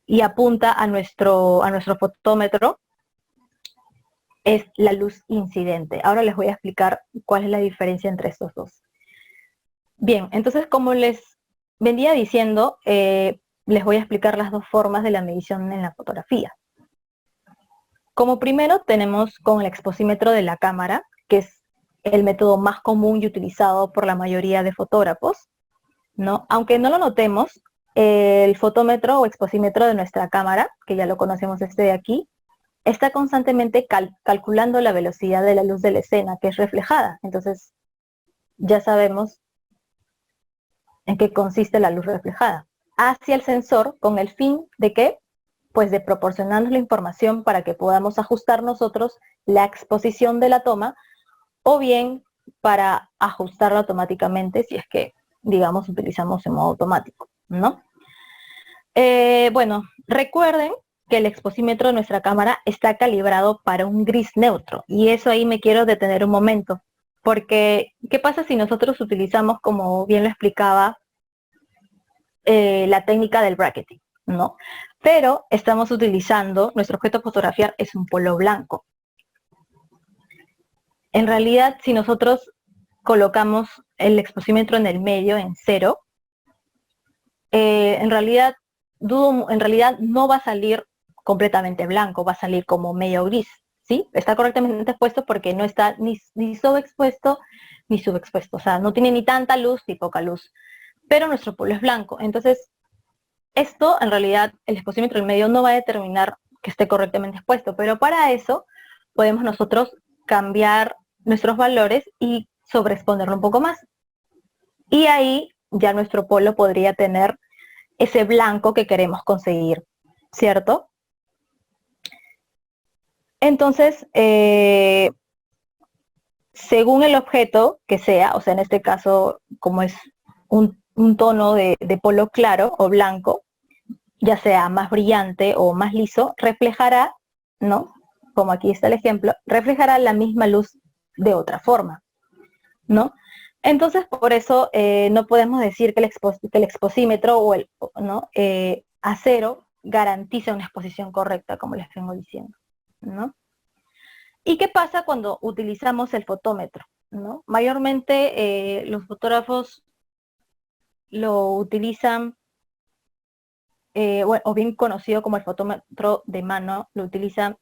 y apunta a nuestro fotómetro es la luz incidente. Ahora les voy a explicar cuál es la diferencia entre estos dos. Bien, entonces como les venía diciendo, les voy a explicar las 2 formas de la medición en la fotografía. Como primero tenemos con el exposímetro de la cámara, que es el método más común y utilizado por la mayoría de fotógrafos, ¿no? Aunque no lo notemos, el fotómetro o exposímetro de nuestra cámara, que ya lo conocemos este de aquí, está constantemente calculando la velocidad de la luz de la escena, que es reflejada. Entonces, ya sabemos en qué consiste la luz reflejada. Hacia el sensor con el fin de ¿qué? Pues de proporcionarnos la información para que podamos ajustar nosotros la exposición de la toma, o bien para ajustarla automáticamente si es que, digamos, utilizamos en modo automático, ¿no? Bueno, recuerden que el exposímetro de nuestra cámara está calibrado para un gris neutro, y eso ahí me quiero detener un momento, porque ¿qué pasa si nosotros utilizamos, como bien lo explicaba, la técnica del bracketing, ¿no? Pero estamos utilizando, nuestro objeto a fotografiar es un polo blanco. En realidad, si nosotros colocamos el exposímetro en el medio, en 0, en realidad no va a salir completamente blanco, va a salir como medio gris, ¿sí? Está correctamente expuesto porque no está ni sobreexpuesto ni subexpuesto, o sea, no tiene ni tanta luz ni poca luz, pero nuestro polo es blanco. Entonces, esto en realidad el exposímetro del medio no va a determinar que esté correctamente expuesto, pero para eso podemos nosotros cambiar nuestros valores y sobreexponerlo un poco más. Y ahí ya nuestro polo podría tener ese blanco que queremos conseguir, ¿cierto? Entonces, según el objeto que sea, o sea, en este caso, como es un tono de polo claro o blanco, ya sea más brillante o más liso, reflejará, ¿no? Como aquí está el ejemplo, reflejará la misma luz de otra forma, ¿no? Entonces, por eso no podemos decir que el exposímetro o el ¿no? acero garantiza una exposición correcta, como les vengo diciendo, ¿no? ¿Y qué pasa cuando utilizamos el fotómetro? ¿No? Mayormente los fotógrafos lo utilizan, o bien conocido como el fotómetro de mano, lo utilizan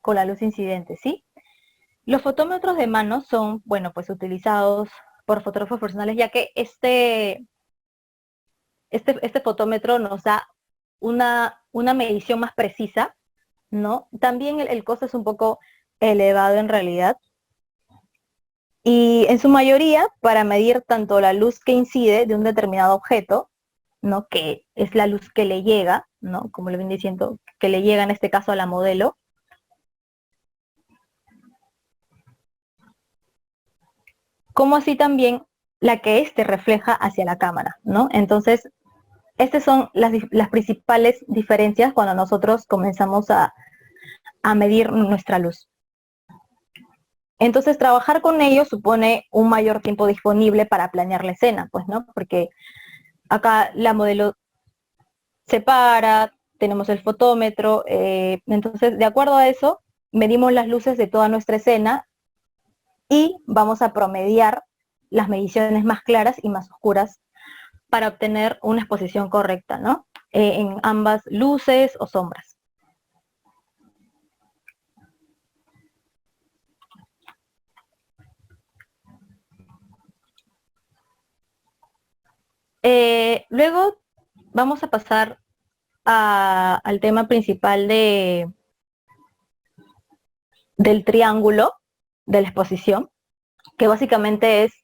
con la luz incidente, ¿sí? Los fotómetros de mano son, bueno, pues utilizados por fotógrafos profesionales, ya que este fotómetro nos da una medición más precisa, ¿no? También el costo es un poco elevado en realidad, y en su mayoría para medir tanto la luz que incide de un determinado objeto, ¿no? Que es la luz que le llega, ¿no? Como le ven diciendo, que le llega en este caso a la modelo, como así también la que éste refleja hacia la cámara, ¿no? Entonces, estas son las principales diferencias cuando nosotros comenzamos a medir nuestra luz. Entonces, trabajar con ellos supone un mayor tiempo disponible para planear la escena, pues, ¿no? Porque acá la modelo se para, tenemos el fotómetro, entonces, de acuerdo a eso, medimos las luces de toda nuestra escena y vamos a promediar las mediciones más claras y más oscuras para obtener una exposición correcta, ¿no? En ambas luces o sombras. Luego vamos a pasar al tema principal del triángulo de la exposición, que básicamente es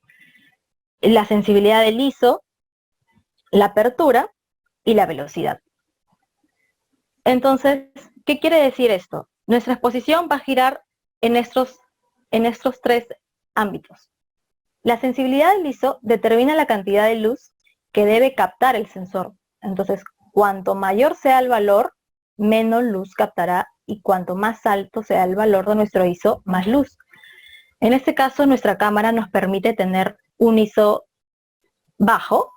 la sensibilidad del ISO, la apertura y la velocidad. Entonces, ¿qué quiere decir esto? Nuestra exposición va a girar en estos tres ámbitos. La sensibilidad del ISO determina la cantidad de luz que debe captar el sensor. Entonces, cuanto mayor sea el valor, menos luz captará, y cuanto más alto sea el valor de nuestro ISO, más luz. En este caso, nuestra cámara nos permite tener un ISO bajo,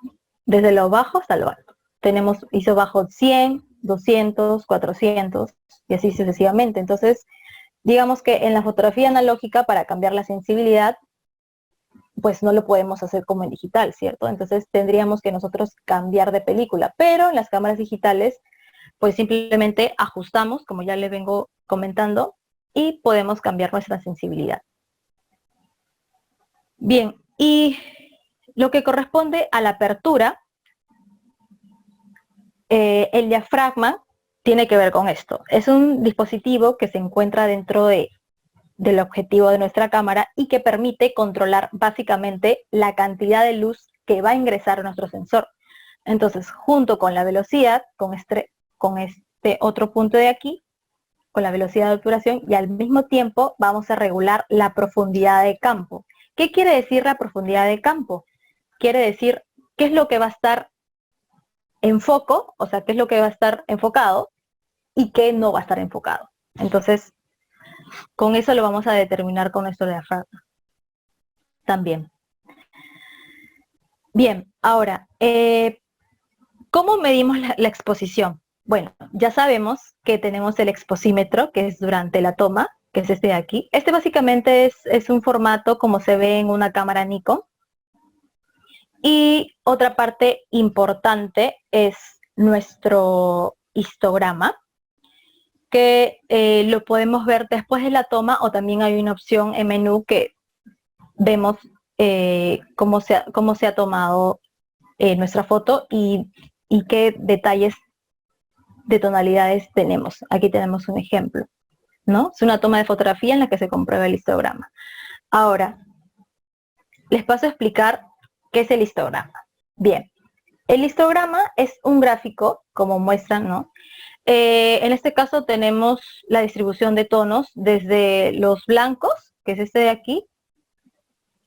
desde lo bajo hasta lo alto. Tenemos ISO bajo 100, 200, 400 y así sucesivamente. Entonces, digamos que en la fotografía analógica, para cambiar la sensibilidad, pues no lo podemos hacer como en digital, ¿cierto? Entonces tendríamos que nosotros cambiar de película, pero en las cámaras digitales, pues simplemente ajustamos, como ya les vengo comentando, y podemos cambiar nuestra sensibilidad. Bien, y lo que corresponde a la apertura, el diafragma tiene que ver con esto. Es un dispositivo que se encuentra dentro del objetivo de nuestra cámara y que permite controlar básicamente la cantidad de luz que va a ingresar a nuestro sensor. Entonces, junto con la velocidad, con este otro punto de aquí, con la velocidad de obturación, y al mismo tiempo vamos a regular la profundidad de campo. ¿Qué quiere decir la profundidad de campo? Quiere decir qué es lo que va a estar en foco, o sea, qué es lo que va a estar enfocado y qué no va a estar enfocado. Entonces, con eso lo vamos a determinar con nuestro diafragma también. Bien, ahora, ¿cómo medimos la exposición? Bueno, ya sabemos que tenemos el exposímetro, que es durante la toma, que es este de aquí. Este básicamente es un formato como se ve en una cámara Nikon. Y otra parte importante es nuestro histograma, que lo podemos ver después de la toma, o también hay una opción en menú que vemos cómo se ha tomado nuestra foto y qué detalles de tonalidades tenemos. Aquí tenemos un ejemplo, ¿no? Es una toma de fotografía en la que se comprueba el histograma. Ahora, les paso a explicar qué es el histograma. Bien, el histograma es un gráfico, como muestran, ¿no? En este caso tenemos la distribución de tonos desde los blancos, que es este de aquí,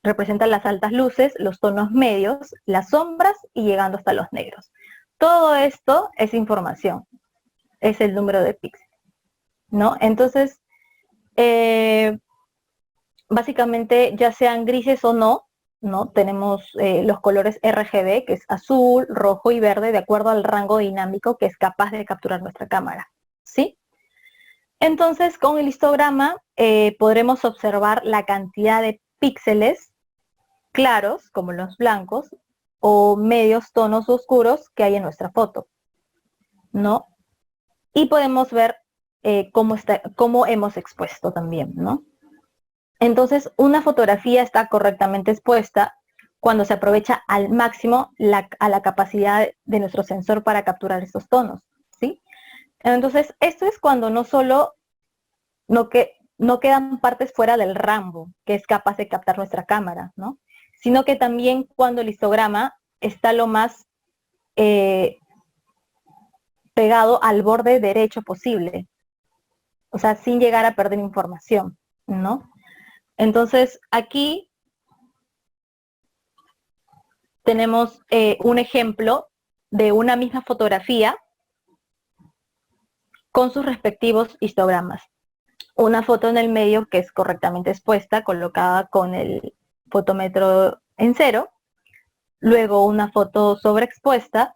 representan las altas luces, los tonos medios, las sombras y llegando hasta los negros. Todo esto es información, es el número de píxeles, ¿no? Entonces, básicamente, ya sean grises o no, ¿no? Tenemos los colores RGB, que es azul, rojo y verde, de acuerdo al rango dinámico que es capaz de capturar nuestra cámara, ¿sí? Entonces, con el histograma podremos observar la cantidad de píxeles claros, como los blancos, o medios tonos oscuros que hay en nuestra foto, ¿no? Y podemos ver cómo hemos expuesto también, ¿no? Entonces, una fotografía está correctamente expuesta cuando se aprovecha al máximo a la capacidad de nuestro sensor para capturar estos tonos, ¿sí? Entonces, esto es cuando no solo no quedan partes fuera del rango que es capaz de captar nuestra cámara, ¿no? Sino que también cuando el histograma está lo más pegado al borde derecho posible, o sea, sin llegar a perder información, ¿no? Entonces, aquí tenemos un ejemplo de una misma fotografía con sus respectivos histogramas. Una foto en el medio que es correctamente expuesta, colocada con el fotómetro en 0, luego una foto sobreexpuesta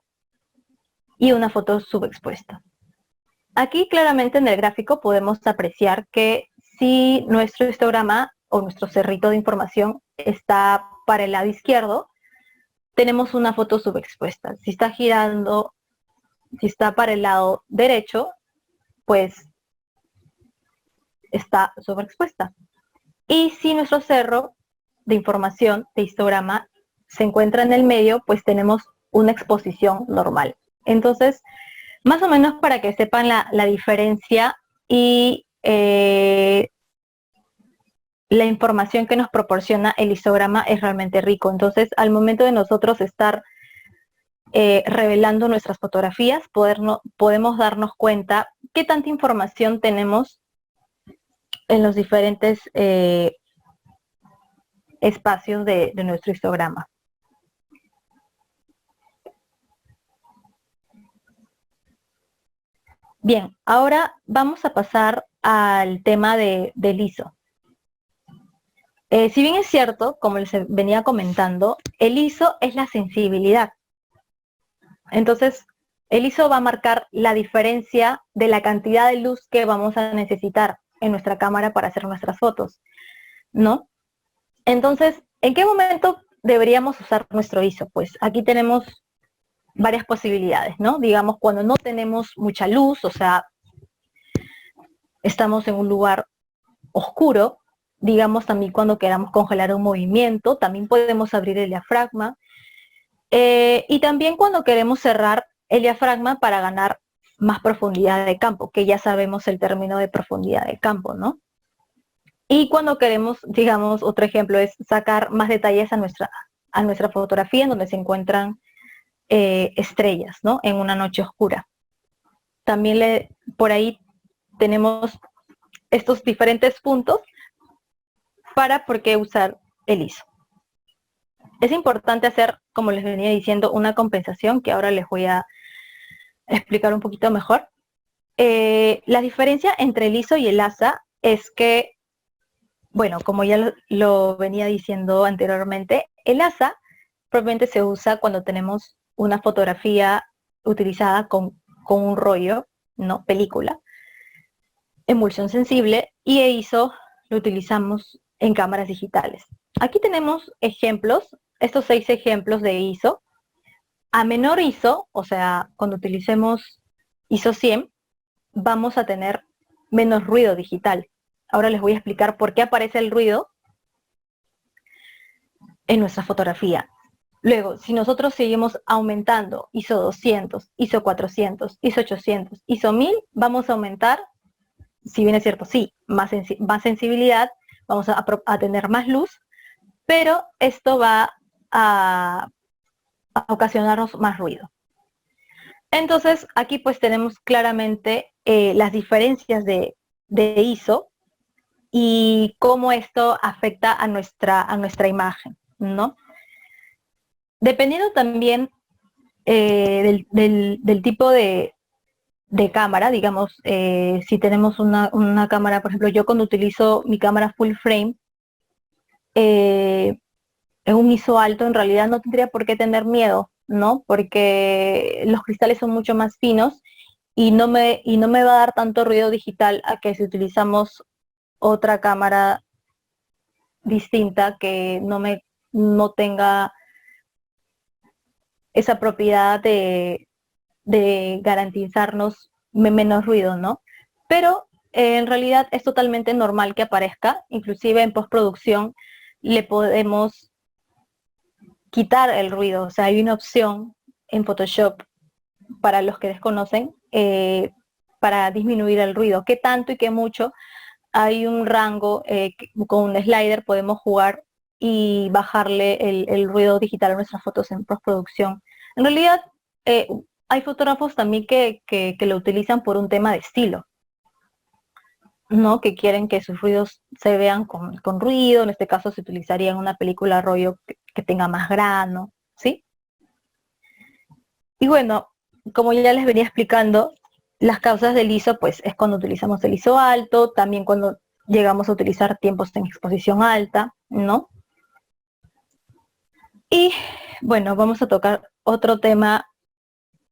y una foto subexpuesta. Aquí claramente en el gráfico podemos apreciar que si nuestro histograma o nuestro cerrito de información está para el lado izquierdo, tenemos una foto subexpuesta. Si está girando, si está para el lado derecho, pues está sobreexpuesta. Y si nuestro cerro de información, de histograma, se encuentra en el medio, pues tenemos una exposición normal. Entonces, más o menos para que sepan la diferencia y la información que nos proporciona el histograma es realmente rico. Entonces, al momento de nosotros estar revelando nuestras fotografías, podemos darnos cuenta qué tanta información tenemos en los diferentes espacios de nuestro histograma. Bien, ahora vamos a pasar al tema del ISO. Si bien es cierto, como les venía comentando, el ISO es la sensibilidad. Entonces, el ISO va a marcar la diferencia de la cantidad de luz que vamos a necesitar en nuestra cámara para hacer nuestras fotos, ¿no? Entonces, ¿en qué momento deberíamos usar nuestro ISO? Pues aquí tenemos varias posibilidades, ¿no? Digamos, cuando no tenemos mucha luz, o sea, estamos en un lugar oscuro, digamos también cuando queramos congelar un movimiento, también podemos abrir el diafragma, y también cuando queremos cerrar el diafragma para ganar más profundidad de campo, que ya sabemos el término de profundidad de campo, ¿no? Y cuando queremos, digamos, otro ejemplo es sacar más detalles a nuestra fotografía en donde se encuentran estrellas, ¿no? En una noche oscura. También por ahí tenemos estos diferentes puntos para por qué usar el ISO. Es importante hacer, como les venía diciendo, una compensación que ahora les voy a explicar un poquito mejor. La diferencia entre el ISO y el ASA es que, bueno, como ya lo venía diciendo anteriormente, el ASA probablemente se usa cuando tenemos una fotografía utilizada con un rollo, ¿no? Película, emulsión sensible, y el ISO lo utilizamos en cámaras digitales. Aquí tenemos ejemplos, estos 6 ejemplos de ISO. a menor ISO, o sea, cuando utilicemos ISO 100, vamos a tener menos ruido digital. Ahora les voy a explicar por qué aparece el ruido en nuestra fotografía. Luego, si nosotros seguimos aumentando ISO 200, ISO 400, ISO 800, ISO 1000, vamos a aumentar, si bien es cierto, sí, más sensibilidad, vamos a tener más luz, pero esto va a ocasionarnos más ruido. Entonces, aquí pues tenemos claramente las diferencias de ISO y cómo esto afecta a nuestra imagen, ¿no? Dependiendo también del tipo de cámara, digamos, si tenemos una cámara, por ejemplo, yo cuando utilizo mi cámara full frame, en un ISO alto, en realidad no tendría por qué tener miedo, ¿no? Porque los cristales son mucho más finos y no me va a dar tanto ruido digital a que si utilizamos otra cámara distinta que no tenga esa propiedad de garantizarnos menos ruido, ¿no? Pero en realidad es totalmente normal que aparezca, inclusive en postproducción le podemos quitar el ruido, o sea, hay una opción en Photoshop para los que desconocen para disminuir el ruido. ¿Qué tanto y qué mucho? Hay un rango, con un slider podemos jugar y bajarle el ruido digital a nuestras fotos en postproducción. En realidad, eh, hay fotógrafos también que lo utilizan por un tema de estilo, ¿no? Que quieren que sus ruidos se vean con ruido, en este caso se utilizaría en una película rollo que tenga más grano, ¿sí? Y bueno, como ya les venía explicando, las causas del ISO, pues es cuando utilizamos el ISO alto, también cuando llegamos a utilizar tiempos en exposición alta, ¿no? Y bueno, vamos a tocar otro tema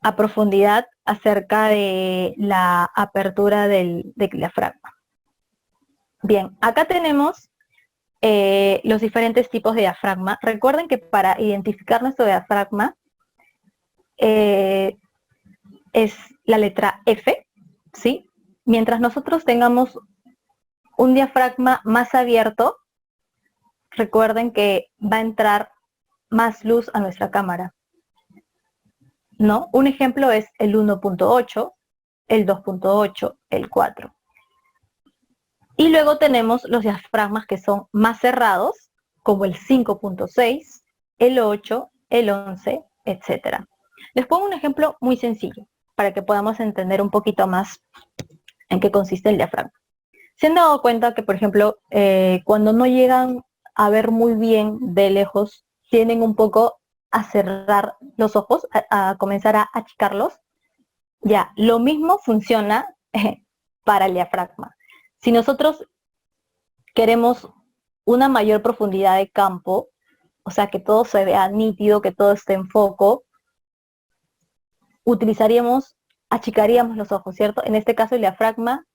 a profundidad acerca de la apertura del diafragma. Bien, acá tenemos los diferentes tipos de diafragma. Recuerden que para identificar nuestro diafragma es la letra F, ¿sí? Mientras nosotros tengamos un diafragma más abierto, recuerden que va a entrar más luz a nuestra cámara, ¿no? Un ejemplo es el 1.8, el 2.8, el 4. Y luego tenemos los diafragmas que son más cerrados, como el 5.6, el 8, el 11, etc. Les pongo un ejemplo muy sencillo para que podamos entender un poquito más en qué consiste el diafragma. ¿Se han dado cuenta que, por ejemplo, cuando no llegan a ver muy bien de lejos, tienden un poco a cerrar los ojos, a comenzar a achicarlos? Ya, lo mismo funciona para el diafragma. Si nosotros queremos una mayor profundidad de campo, o sea, que todo se vea nítido, que todo esté en foco, achicaríamos los ojos, ¿cierto? En este caso el diafragma,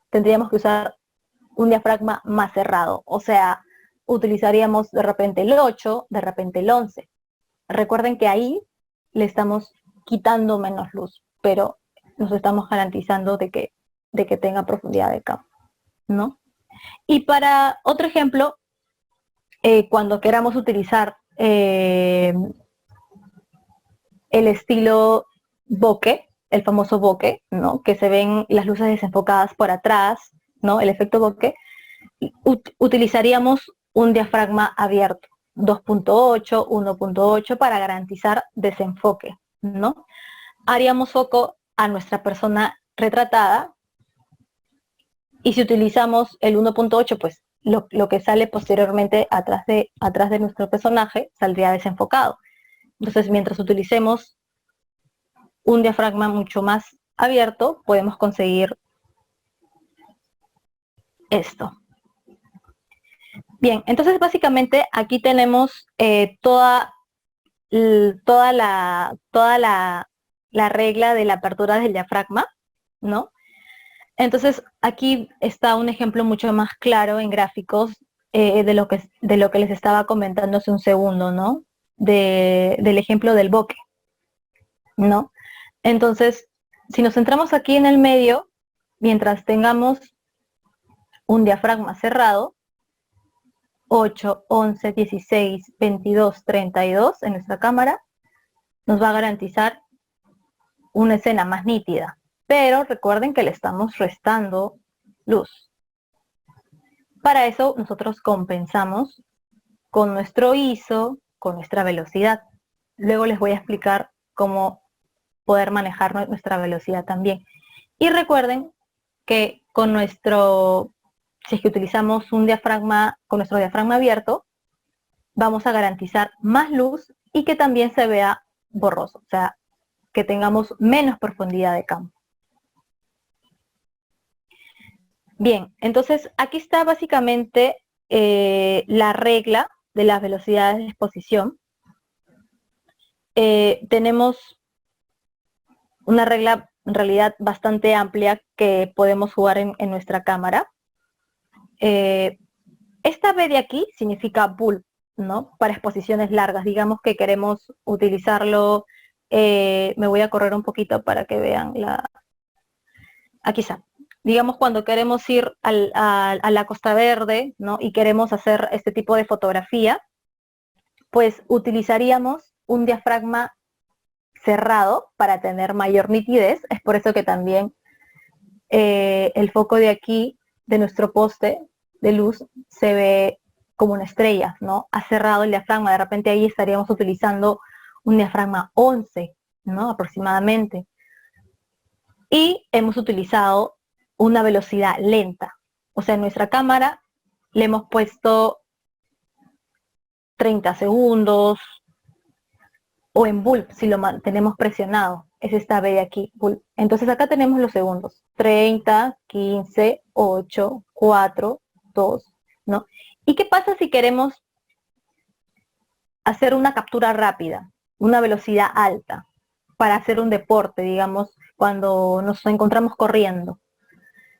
tendríamos que usar un diafragma más cerrado, o sea, utilizaríamos de repente el 8, de repente el 11. Recuerden que ahí le estamos quitando menos luz, pero nos estamos garantizando de que tenga profundidad de campo, ¿no? Y para otro ejemplo, cuando queramos utilizar el estilo bokeh, el famoso bokeh, ¿no? Que se ven las luces desenfocadas por atrás, ¿no? El efecto bokeh, utilizaríamos un diafragma abierto, 2.8, 1.8 para garantizar desenfoque, ¿no? Haríamos foco a nuestra persona retratada y si utilizamos el 1.8, pues lo que sale posteriormente atrás de nuestro personaje saldría desenfocado. Entonces, mientras utilicemos un diafragma mucho más abierto, podemos conseguir esto. Bien, entonces básicamente aquí tenemos toda la regla de la apertura del diafragma, ¿no? Entonces aquí está un ejemplo mucho más claro en gráficos de lo que les estaba comentando hace un segundo, ¿no? del ejemplo del bokeh, ¿no? Entonces, si nos centramos aquí en el medio, mientras tengamos un diafragma cerrado, 8, 11, 16, 22, 32 en nuestra cámara, nos va a garantizar una escena más nítida. Pero recuerden que le estamos restando luz. Para eso nosotros compensamos con nuestro ISO, con nuestra velocidad. Luego les voy a explicar cómo poder manejar nuestra velocidad también. Y recuerden que con nuestro, si es que utilizamos un diafragma, con nuestro diafragma abierto, vamos a garantizar más luz y que también se vea borroso, o sea, que tengamos menos profundidad de campo. Bien, entonces aquí está básicamente la regla de las velocidades de exposición. Tenemos una regla en realidad bastante amplia que podemos jugar en nuestra cámara. Esta B de aquí significa bulb, ¿no? Para exposiciones largas. Digamos que queremos utilizarlo, me voy a correr un poquito para que vean aquí está. Digamos cuando queremos ir a la Costa Verde, ¿no? Y queremos hacer este tipo de fotografía, pues utilizaríamos un diafragma cerrado para tener mayor nitidez. Es por eso que también el foco de aquí, de nuestro poste de luz, se ve como una estrella, ¿no? Ha cerrado el diafragma, de repente ahí estaríamos utilizando un diafragma 11, ¿no? Aproximadamente. Y hemos utilizado una velocidad lenta. O sea, en nuestra cámara le hemos puesto 30 segundos, o en bulb, si lo mantenemos presionado. Es esta B de aquí, bulb. Entonces acá tenemos los segundos. 30, 15, 8, 4, 2, ¿no? ¿Y qué pasa si queremos hacer una captura rápida, una velocidad alta, para hacer un deporte, digamos, cuando nos encontramos corriendo,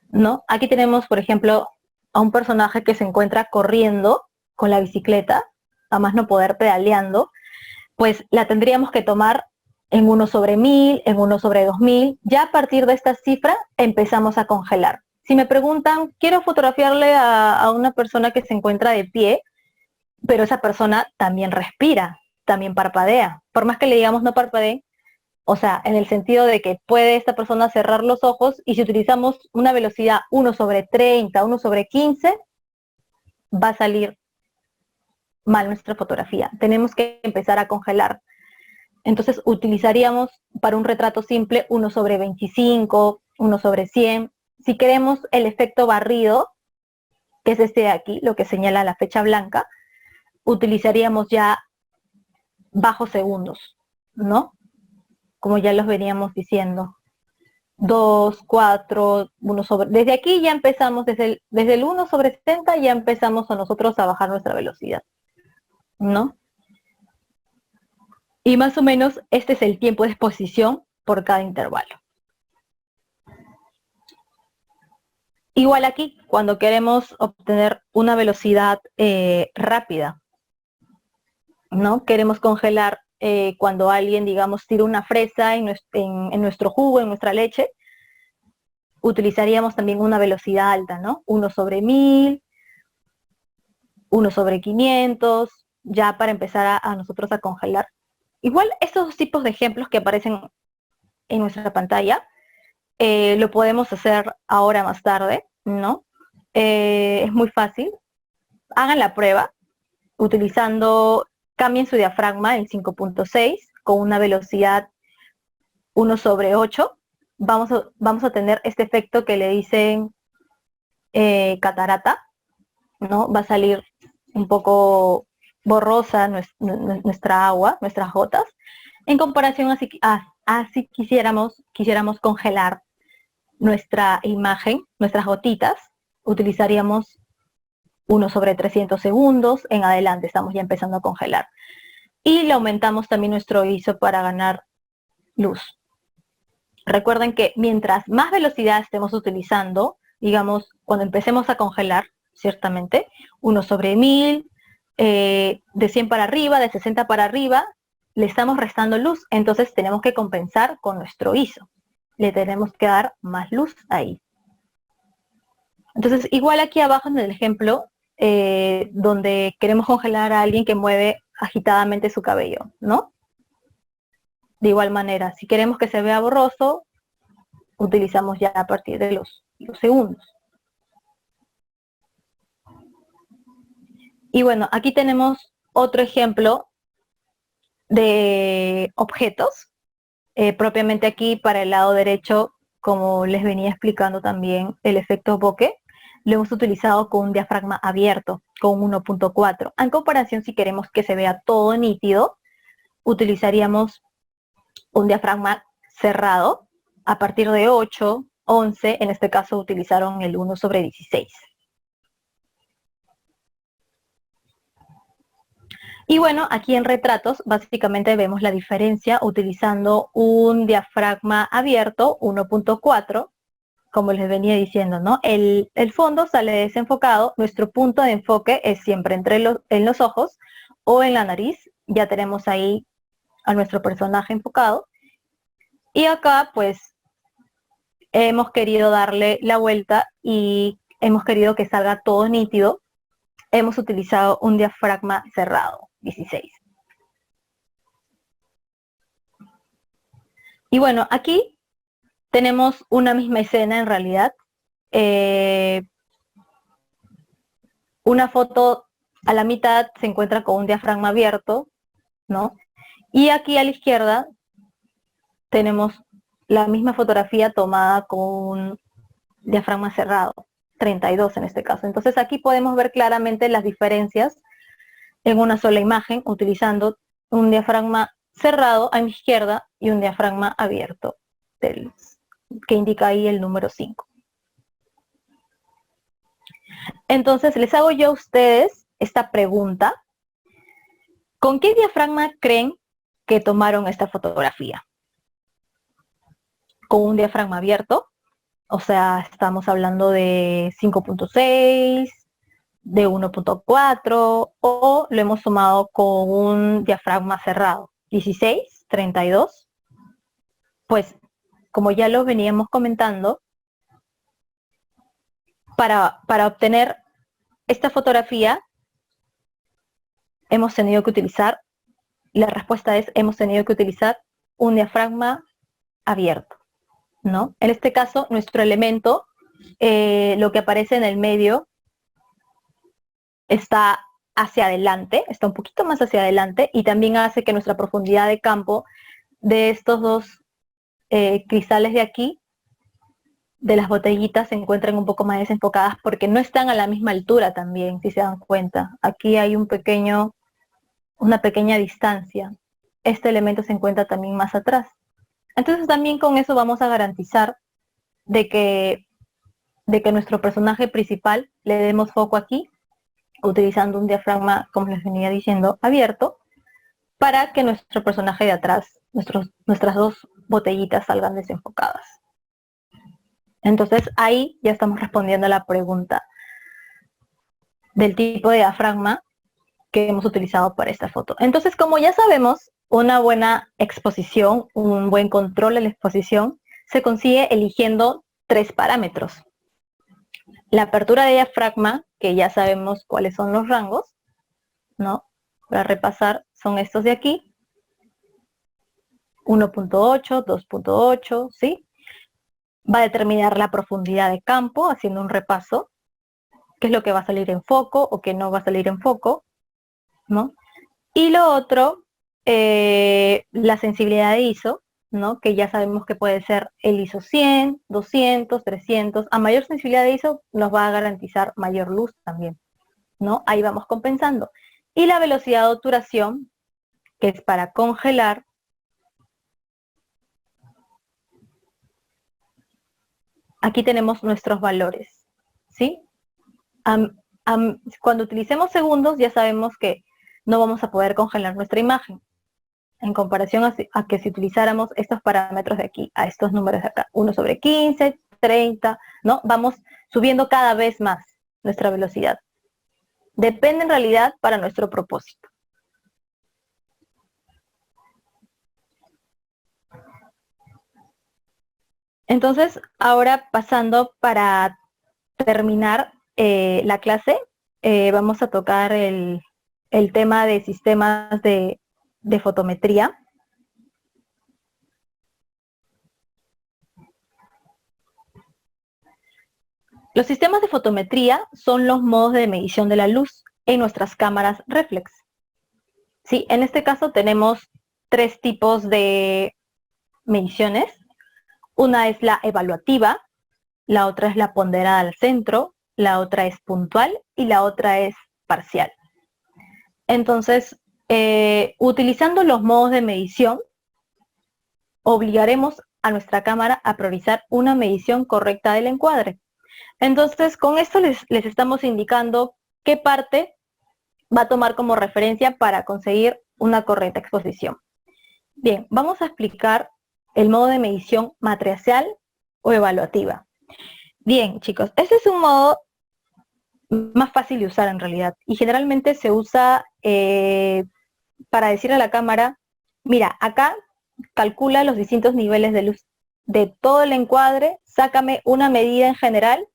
¿no? Aquí tenemos, por ejemplo, a un personaje que se encuentra corriendo con la bicicleta, a más no poder pedaleando, pues la tendríamos que tomar en 1/1000, en 1/2000. Ya a partir de esta cifra empezamos a congelar. Si me preguntan, quiero fotografiarle a una persona que se encuentra de pie, pero esa persona también respira, también parpadea. Por más que le digamos no parpadee, o sea, en el sentido de que puede esta persona cerrar los ojos, y si utilizamos una velocidad 1/30, 1/15, va a salir mal nuestra fotografía. Tenemos que empezar a congelar. Entonces utilizaríamos para un retrato simple 1/25, 1/100. Si queremos el efecto barrido, que es este de aquí, lo que señala la flecha blanca, utilizaríamos ya bajos segundos, ¿no? Como ya los veníamos diciendo. 2, 4, 1/. Desde aquí ya empezamos, desde el 1/70 ya empezamos a nosotros a bajar nuestra velocidad, ¿no? Y más o menos este es el tiempo de exposición por cada intervalo. Igual aquí, cuando queremos obtener una velocidad rápida, ¿no? Queremos congelar cuando alguien, digamos, tira una fresa en nuestro jugo, en nuestra leche, utilizaríamos también una velocidad alta, ¿no? 1/1000, 1/500, ya para empezar a nosotros a congelar. Igual estos dos tipos de ejemplos que aparecen en nuestra pantalla, lo podemos hacer ahora más tarde, ¿no? Es muy fácil. Hagan la prueba utilizando, cambien su diafragma en 5.6 con una velocidad 1/8. Vamos a tener este efecto que le dicen catarata, ¿no? Va a salir un poco borrosa nuestra agua, nuestras gotas, en comparación a si quisiéramos congelar nuestra imagen, nuestras gotitas, utilizaríamos 1/300 segundos, en adelante estamos ya empezando a congelar. Y le aumentamos también nuestro ISO para ganar luz. Recuerden que mientras más velocidad estemos utilizando, digamos, cuando empecemos a congelar, ciertamente, 1/1000, de 100 para arriba, de 60 para arriba, le estamos restando luz, entonces tenemos que compensar con nuestro ISO. Le tenemos que dar más luz ahí. Entonces, igual aquí abajo en el ejemplo, donde queremos congelar a alguien que mueve agitadamente su cabello, ¿no? De igual manera, si queremos que se vea borroso, utilizamos ya a partir de los segundos. Y bueno, aquí tenemos otro ejemplo de objetos. Propiamente aquí para el lado derecho, como les venía explicando también, el efecto bokeh lo hemos utilizado con un diafragma abierto, con 1.4. En comparación, si queremos que se vea todo nítido, utilizaríamos un diafragma cerrado a partir de 8, 11, en este caso utilizaron el 1/16. Y bueno, aquí en retratos básicamente vemos la diferencia utilizando un diafragma abierto 1.4, como les venía diciendo, ¿no? El fondo sale desenfocado, nuestro punto de enfoque es siempre en los ojos o en la nariz, ya tenemos ahí a nuestro personaje enfocado. Y acá pues hemos querido darle la vuelta y hemos querido que salga todo nítido. Hemos utilizado un diafragma cerrado, 16. Y bueno, aquí tenemos una misma escena en realidad. Una foto a la mitad se encuentra con un diafragma abierto, ¿no? Y aquí a la izquierda tenemos la misma fotografía tomada con un diafragma cerrado, 32 en este caso. Entonces aquí podemos ver claramente las diferencias en una sola imagen, utilizando un diafragma cerrado a mi izquierda y un diafragma abierto, que indica ahí el número 5. Entonces les hago yo a ustedes esta pregunta. ¿Con qué diafragma creen que tomaron esta fotografía? ¿Con un diafragma abierto? O sea, estamos hablando de 5.6, de 1.4, o lo hemos tomado con un diafragma cerrado, 16, 32. Pues, como ya lo veníamos comentando, para obtener esta fotografía hemos tenido que utilizar, la respuesta es, hemos tenido que utilizar un diafragma abierto, ¿no? En este caso, nuestro elemento, lo que aparece en el medio, está hacia adelante, está un poquito más hacia adelante, y también hace que nuestra profundidad de campo de estos dos cristales de aquí, de las botellitas, se encuentran un poco más desenfocadas porque no están a la misma altura también, si se dan cuenta. Aquí hay una pequeña distancia. Este elemento se encuentra también más atrás. Entonces también con eso vamos a garantizar de que nuestro personaje principal le demos foco aquí, utilizando un diafragma, como les venía diciendo, abierto, para que nuestro personaje de atrás, nuestras dos botellitas salgan desenfocadas. Entonces ahí ya estamos respondiendo a la pregunta del tipo de diafragma que hemos utilizado para esta foto. Entonces, como ya sabemos, una buena exposición, un buen control de la exposición, se consigue eligiendo 3 parámetros. La apertura de diafragma, que ya sabemos cuáles son los rangos, ¿no? Para repasar, son estos de aquí. 1.8, 2.8, ¿sí? Va a determinar la profundidad de campo, haciendo un repaso, qué es lo que va a salir en foco o qué no va a salir en foco, ¿no? Y lo otro, la sensibilidad de ISO, ¿no? Que ya sabemos que puede ser el ISO 100, 200, 300. A mayor sensibilidad de ISO nos va a garantizar mayor luz también, ¿no? Ahí vamos compensando. Y la velocidad de obturación, que es para congelar. Aquí tenemos nuestros valores, ¿sí? Cuando utilicemos segundos ya sabemos que no vamos a poder congelar nuestra imagen, en comparación a que si utilizáramos estos parámetros de aquí, a estos números de acá, 1/15, 30, ¿no? Vamos subiendo cada vez más nuestra velocidad. Depende en realidad para nuestro propósito. Entonces, ahora pasando para terminar la clase, vamos a tocar el tema de sistemas de fotometría. Los sistemas de fotometría son los modos de medición de la luz en nuestras cámaras reflex. Sí, en este caso tenemos tres tipos de mediciones. Una es la evaluativa, la otra es la ponderada al centro, la otra es puntual y la otra es parcial. Entonces, utilizando los modos de medición, obligaremos a nuestra cámara a priorizar una medición correcta del encuadre. Entonces, con esto les estamos indicando qué parte va a tomar como referencia para conseguir una correcta exposición. Bien, vamos a explicar el modo de medición matricial o evaluativa. Bien, chicos, este es un modo más fácil de usar en realidad y generalmente se usa para decirle a la cámara, mira, acá calcula los distintos niveles de luz de todo el encuadre, sácame una medida en general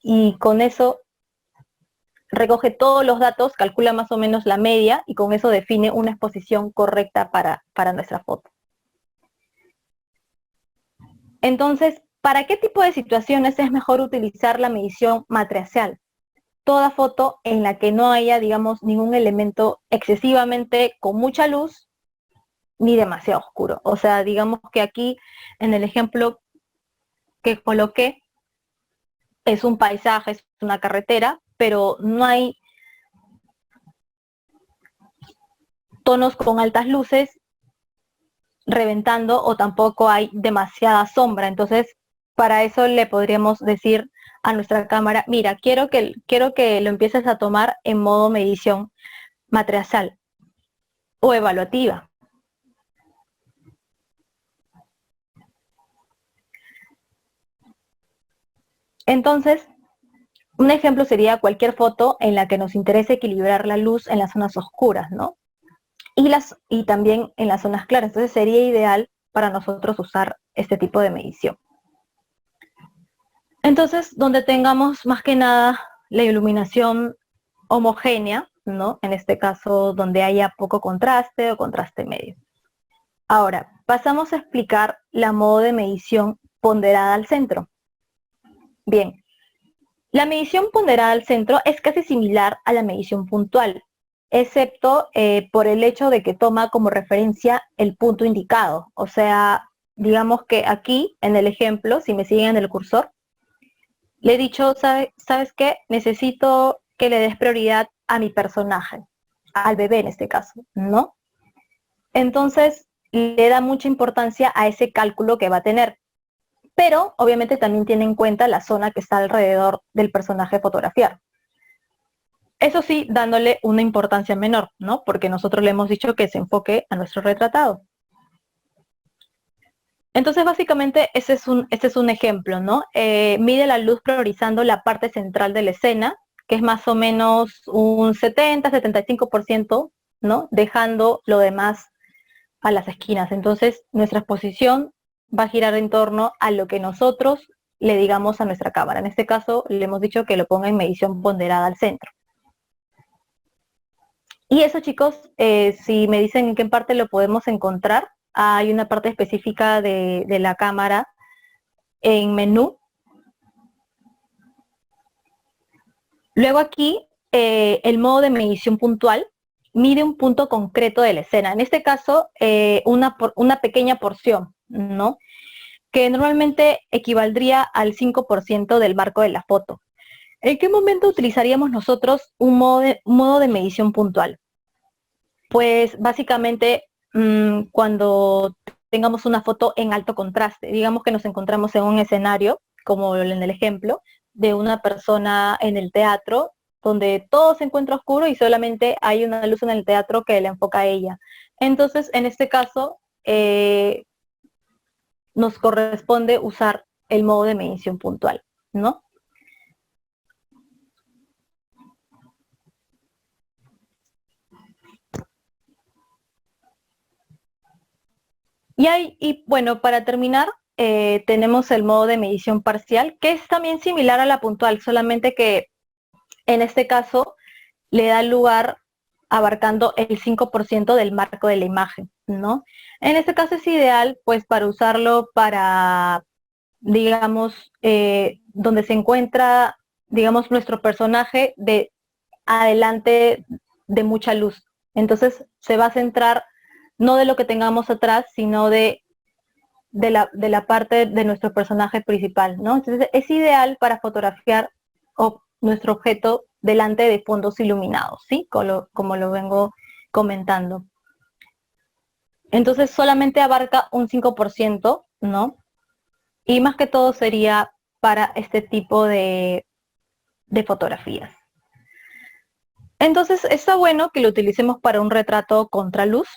y con eso recoge todos los datos, calcula más o menos la media y con eso define una exposición correcta para nuestra foto. Entonces, ¿para qué tipo de situaciones es mejor utilizar la medición matricial? Toda foto en la que no haya, digamos, ningún elemento excesivamente con mucha luz ni demasiado oscuro. O sea, digamos que aquí en el ejemplo que coloqué es un paisaje, es una carretera, pero no hay tonos con altas luces reventando o tampoco hay demasiada sombra. Entonces, para eso le podríamos decir a nuestra cámara, mira, quiero que lo empieces a tomar en modo medición matricial o evaluativa. Entonces, un ejemplo sería cualquier foto en la que nos interese equilibrar la luz en las zonas oscuras, ¿no? Y también en las zonas claras. Entonces sería ideal para nosotros usar este tipo de medición. Entonces, donde tengamos más que nada la iluminación homogénea, ¿no? En este caso, donde haya poco contraste o contraste medio. Ahora, pasamos a explicar la modo de medición ponderada al centro. Bien, la medición ponderada al centro es casi similar a la medición puntual, excepto por el hecho de que toma como referencia el punto indicado. O sea, digamos que aquí, en el ejemplo, si me siguen en el cursor, le he dicho, ¿sabes qué? Necesito que le des prioridad a mi personaje, al bebé en este caso, ¿no? Entonces, le da mucha importancia a ese cálculo que va a tener. Pero, obviamente, también tiene en cuenta la zona que está alrededor del personaje a fotografiar. Eso sí, dándole una importancia menor, ¿no? Porque nosotros le hemos dicho que se enfoque a nuestro retratado. Entonces, básicamente, este es un ejemplo, ¿no? Mide la luz priorizando la parte central de la escena, que es más o menos un 70-75%, ¿no? Dejando lo demás a las esquinas. Entonces, nuestra exposición va a girar en torno a lo que nosotros le digamos a nuestra cámara. En este caso, le hemos dicho que lo ponga en medición ponderada al centro. Y eso, chicos, si me dicen en qué parte lo podemos encontrar, hay una parte específica de la cámara en menú. Luego aquí, el modo de medición puntual mide un punto concreto de la escena. En este caso, una pequeña porción, ¿no? Que normalmente equivaldría al 5% del marco de la foto. ¿En qué momento utilizaríamos nosotros un modo de medición puntual? Pues básicamente cuando tengamos una foto en alto contraste, digamos que nos encontramos en un escenario, como en el ejemplo, de una persona en el teatro, donde todo se encuentra oscuro y solamente hay una luz en el teatro que le enfoca a ella. Entonces, en este caso, nos corresponde usar el modo de medición puntual, ¿no? Y bueno, para terminar, tenemos el modo de medición parcial, que es también similar a la puntual, solamente que en este caso le da lugar abarcando el 5% del marco de la imagen, ¿no? En este caso es ideal, pues, para usarlo para, digamos, donde se encuentra, digamos, nuestro personaje de adelante de mucha luz. Entonces se va a centrar no de lo que tengamos atrás, sino de la parte de nuestro personaje principal, ¿no? Entonces es ideal para fotografiar nuestro objeto delante de fondos iluminados, ¿sí? Como lo vengo comentando. Entonces solamente abarca un 5%, ¿no? Y más que todo sería para este tipo de fotografías. Entonces está bueno que lo utilicemos para un retrato contraluz,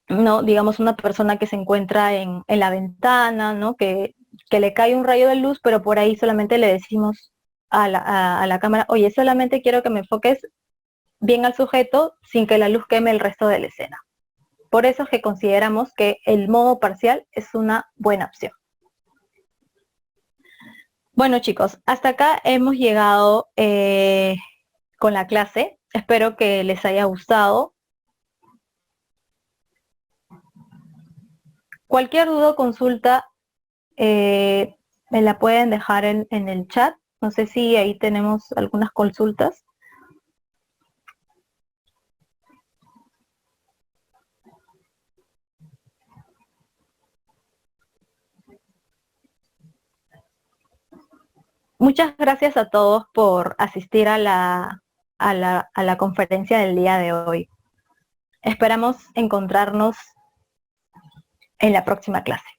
¿no? Digamos una persona que se encuentra en la ventana, ¿no? Que le cae un rayo de luz, pero por ahí solamente le decimos a la cámara, oye, solamente quiero que me enfoques bien al sujeto sin que la luz queme el resto de la escena. Por eso es que consideramos que el modo parcial es una buena opción. Bueno, chicos, hasta acá hemos llegado con la clase. Espero que les haya gustado. Cualquier duda o consulta me la pueden dejar en el chat. No sé si ahí tenemos algunas consultas. Muchas gracias a todos por asistir a la conferencia del día de hoy. Esperamos encontrarnos en la próxima clase.